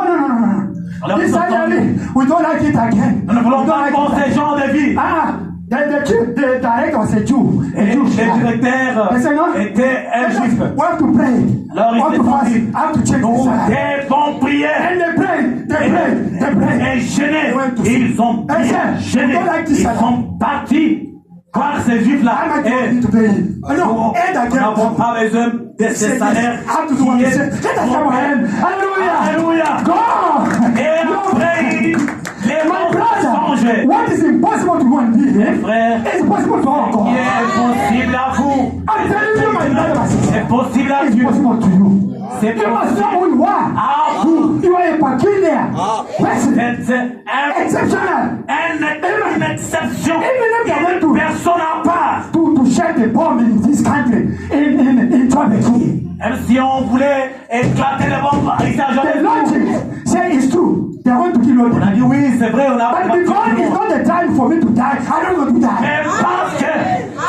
Alors, This ils ont finally, we don't like it again. Nous ne voulons We don't pas like pour it ces again. gens de vie. The director was a Jew. Et le directeur I said, no. était un juif. We have to pray. Alors, We have il to fast. s'est I have to check Nous this out. devons prier. And they prayed. Et gênés. Ils ont prié. Gênés. Ils sont partis voir ces juifs-là. I'm Et not going to pay. No, and nous again. n'avons pas besoin de ces salaires. I have to do what he said. Let us come hand. Hallelujah. Alléluia. God. Et après, les My mondes brother, changent. what is impossible to one Mes being, frères, it's possible to all qui God. est possible à vous, I'm telling you, my brother, my sister, c'est possible à it's Dieu. possible to you. C'est You must possible know who you are. à vous. You are a peculiar person, C'est exceptional. une exception, Even if you went to personne à part. to shut the bomb in this country, in Turkey. Même si on voulait éclater les bombes, ici à The Genève, logic say it's true. They are going to kill you. on a dit oui, c'est vrai, on a But because it's not the time for me to die, I don't want to die. mais parce que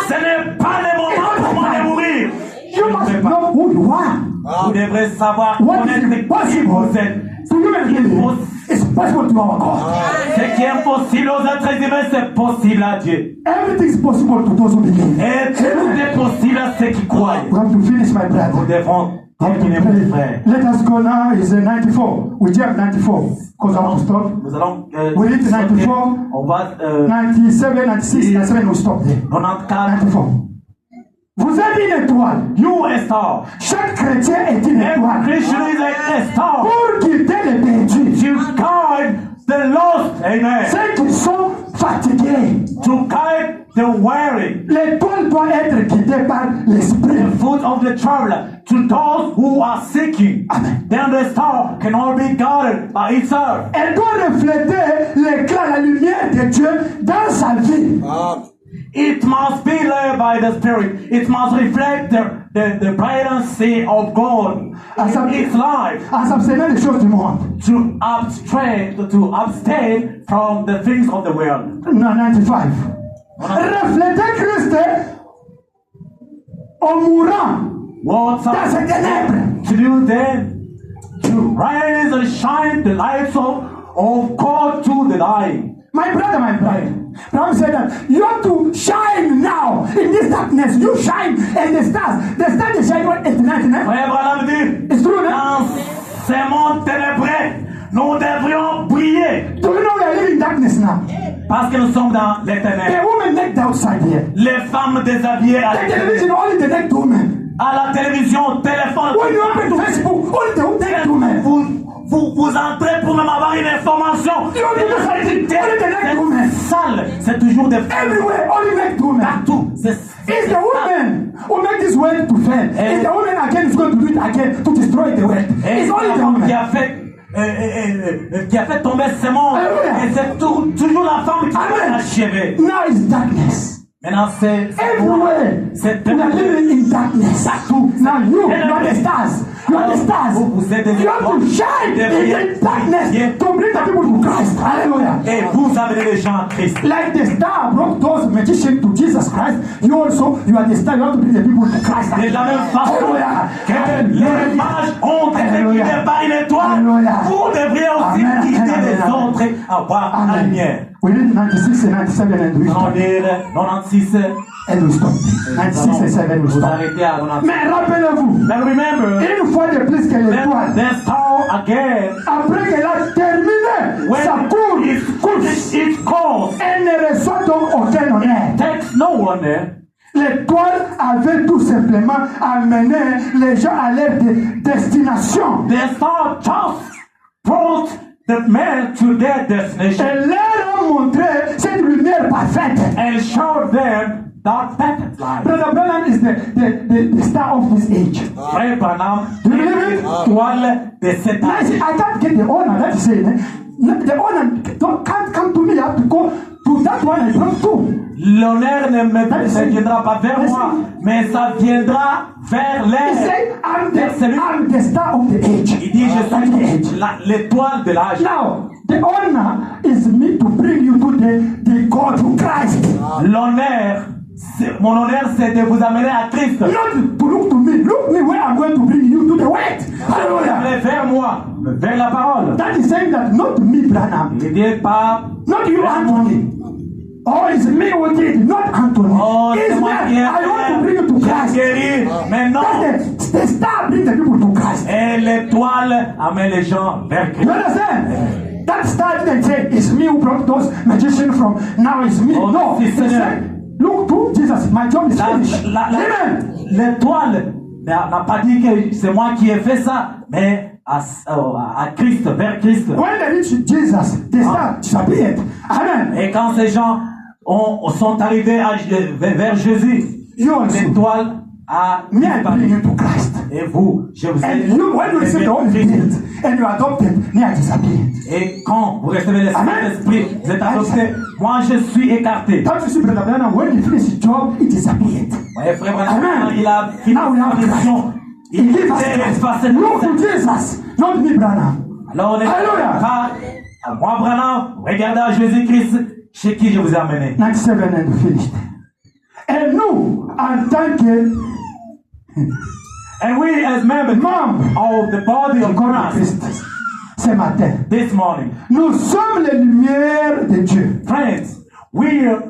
ce n'est pas le moment pour moi de mourir. You must know who you are. Vous devrez savoir What connaître is qui impossible vous êtes. to human beings is possible to our God. Ce qui est impossible aux êtres humains, c'est possible à Dieu. Everything is possible to those who believe. Et tout est possible à ceux qui croient. We have to finish, my Nous brother. devons terminer, mon frère. Let us go now. It's 94. We have 94 because I want to stop. Nous allons. We read 94, On va. 97, 96, 97. We stop there. 94. 94. Vous êtes une étoile. You a star. Chaque chrétien est une Every étoile. Christian is a star. Pour guider les perdus. To guide the lost. Amen. Ceux qui sont fatigués. To guide the weary. L'étoile doit être guidée par l'esprit. The foot of the traveler. To those who are seeking. Amen. Then the star can all be guided by itself. Elle doit refléter l'éclat, la lumière de Dieu dans sa vie. It must be led by the Spirit. It must reflect the brilliancy of God in its life. En s'abstenant des choses du monde. To abstain from the things of the world. Non, 95. Refléter Christ en mourant What's dans ces ténèbres. to do then? To rise and shine the lights of God to the dying. My brother, Bible said that you have to shine now in this darkness. You shine and the stars they shine at 99. Frère Branham dit, It's true, no? dans ces mondes ténébreux, nous devrions briller Do you know we are living in darkness now? parce que nous sommes dans les The ténèbres. women naked outside here. Les femmes déshabillées à The television only the naked women. la télévision, au téléphone. When you open to Facebook, only the naked women. Vous entrez pour même avoir une information. women. Sale, c'est toujours des Everywhere, only naked women. partout. It's the women who make this world to fail. It's the women again who's going to do it again to destroy the world. It's only the women. Qui a fait tomber ce monde. Alléluia. Et c'est toujours la femme qui va l'achever. Now it's darkness. Maintenant, Everywhere. c'est We are living in darkness. partout. Now you are the stars. You are the stars. Vous êtes des You have to shine in the darkness to bring the people to Christ. Hallelujah. Et vous amenez les gens à Christ. Like the star brought those magicians to Jesus Christ, you are the star. You have to bring the people to Christ. De la même façon que les mages ont été guidés par une étoile, Hallelujah. vous devriez aussi Amen. guider les Amen. autres à voir la lumière. We read 96 and 97 and we On stop. lire 96. And we stop. 96 and 7 we Vous stop. arrêtez à 96. Mais rappelez-vous, But remember, une fois de plus que l'étoile, the star again, après qu'elle a terminé sa course, it calls, elle ne reçoit donc aucun honneur. takes no one there. L'étoile avait tout simplement amené les gens à leur destination. The star just brought the men to their destination Elle leur a montré cette lumière parfaite. and showed them that perfect life. Brother Branham is the star of this age. Frère Branham, Do you believe l'étoile de cet Now, âge. see, I can't get the honor. That is saying, the honor can't come to me. I have to go to that one I brought to. L'honneur ne viendra pas vers moi, mais ça viendra vers He l'air. said, Vers celui. I'm the star of the age. Il dit, je suis l'étoile de l'âge. Now, the honor is me to bring you to the God to Christ. L'honneur, mon honneur, c'est de vous amener à Christ. Not to look to me. Look me where I'm going to bring you to the word. Hallelujah. Allez vers moi, vers la parole. That is saying that not me, Branham. Il dit pas, Not you, Anthony. Oh, it's me who did, not Anthony. oh, c'est It's me. moi qui ai I want to bring you to fait, Christ. guéri, mais non. That's the star bring the people to Christ. Et l'étoile amène les gens vers You Christ. understand? That star didn't say, it's me who brought those magicians from, now it's me. Oh, No, c'est he Seigneur. said, look to Jesus, my job is finished. Amen. L'étoile n'a pas dit que c'est moi qui ai fait ça, mais à Christ, vers Christ. When they reached Jesus, the star disappeared. Amen. Et quand ces gens sont arrivés vers Jésus, You also. l'étoile a Me, I bring you to Christ. Et vous, je vous ai And you, when you receive the Holy Spirit and you are adopted, me, I disappeared. Et quand vous recevez le Amen. Saint-Esprit, vous êtes adopté. Moi, je suis écarté. Don't you see, Brother Branham, when he finished his job, he disappeared. Ouais, frère Branham, Amen. il a fini Now we have sa mission. He Il gave us était Christ. effacé. Look to Jesus, not me, Branham. Alors, on est Alléluia. pas à moi, Branham. Regardez à Jésus-Christ, chez qui je vous ai amené. 97 and finished. And nous, en tant que And we, as members membres of the body of corps de Christ, Christ, ce matin, this morning, nous sommes les lumières de Dieu. friends, we are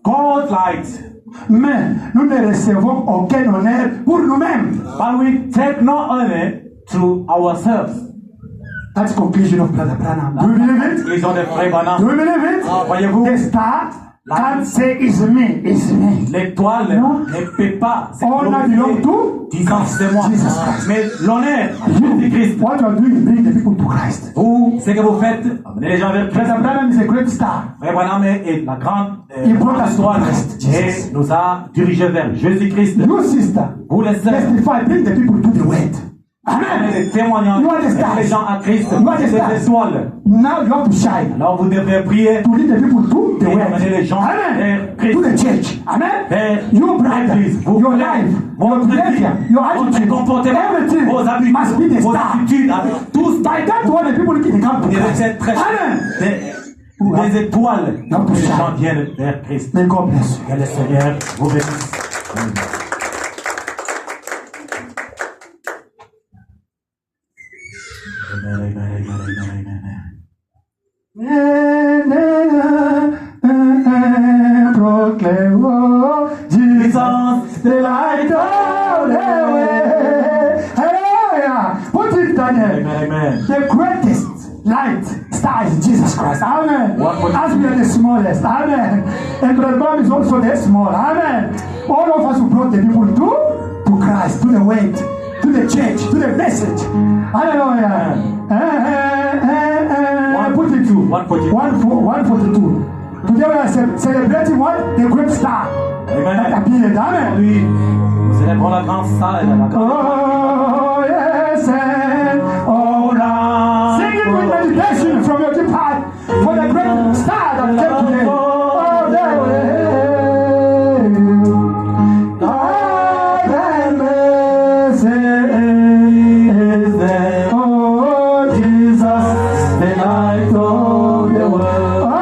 God's light, Mais nous ne recevons aucun honneur pour nous-mêmes. but we take no honor to ourselves. That's the conclusion of Brother Branham. Do you believe it? Ils ont des frères Branham. Do you believe it? Voyez-vous, The star can't say it's me, it's me. l'étoile Non. ne peut pas se Honor belongs to disant c'est moi. Jesus Christ. Mais l'honneur, Jésus-Christ. What you are doing is bring the people to Christ. Vous, ce que vous faites, amenez les gens vers Christ. Brother Branham is a great star. Frère Branham est la grande Il brought us to étoile Christ, et Jesus. nous a dirigés vers Jésus-Christ. You sister, Vous les sœurs, testify, bring the people to the word. amenez Amen. les témoignages, You are the stars. amenez les gens à Christ. You are the C'est stars. des étoiles. Now you have to shine. Alors vous devrez prier To lead the people to the et word. amener les gens Amen. vers Christ. To the church. Amen. Vers Your brother, l'Église. Vos your frères, life, votre your behavior, vie, your votre attitude, comportement, everything vos habitudes, must be the vos star. attitudes, tous By that one, the people can come to devez Christ. être très Amen. des étoiles. Non, Les ça. gens viennent vers Christ. May God bless you. Que le Seigneur vous bénisse. Amen, amen, amen, amen. Proclaim, oh, Jesus, the light of the way. Hallelujah. Put it, Daniel. Amen, amen. The greatest light star is Jesus Christ. Amen. As we are the smallest. Amen. And Brother Bob is also the small. Amen. All of us who brought the people to Christ, to the way, to the church, to the message. Hallelujah. Put it to 142. Today we are celebrating what? The great star that appeared. Amen. Aujourd'hui, nous célébrons la grande salle, la grande Oh, yes, and oh, now. Sing it with meditation from your deep heart for the great star that came today. Oh, the way. Oh, the mercy is there. Oh, Jesus, the light of the world. Oh,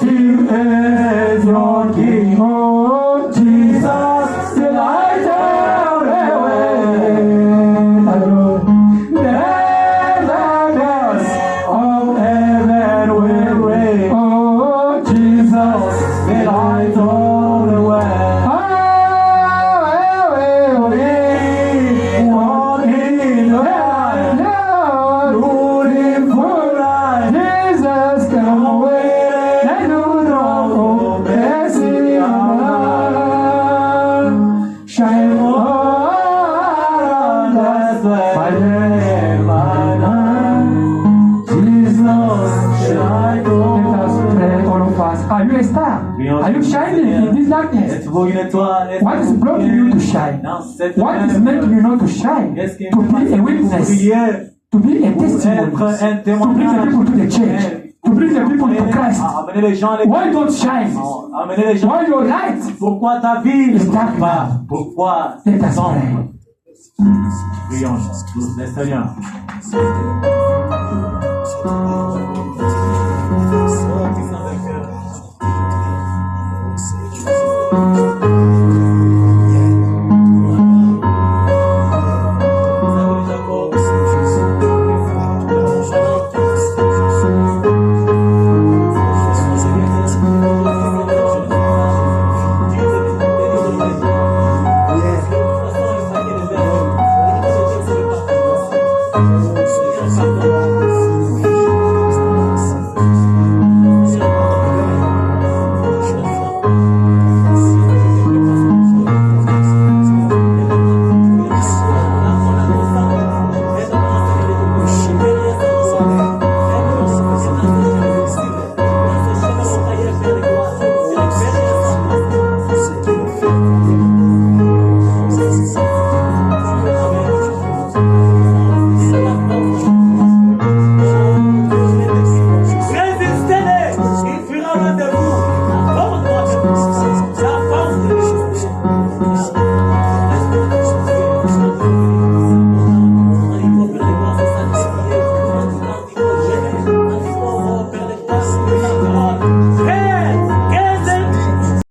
He is your King. Oh, Jesus, the light of the way. Then the bells of heaven will ring. Oh, Jesus, the light of the way. Are you a star? Are you shining in this darkness? Êtes-vous une étoile? What is blocking you to shine? Dans cette What is making you not to shine? Qu'est-ce qui To be a witness, briller? to be a testimony, Être un to bring the témoignage. people to the church, to bring the people to Christ. Amener les gens à Why don't shine? Amener les gens. Why your light? Pourquoi ta vie ne It's brille dark pas? now. Pourquoi Let us sombre? pray. Prions le Seigneur.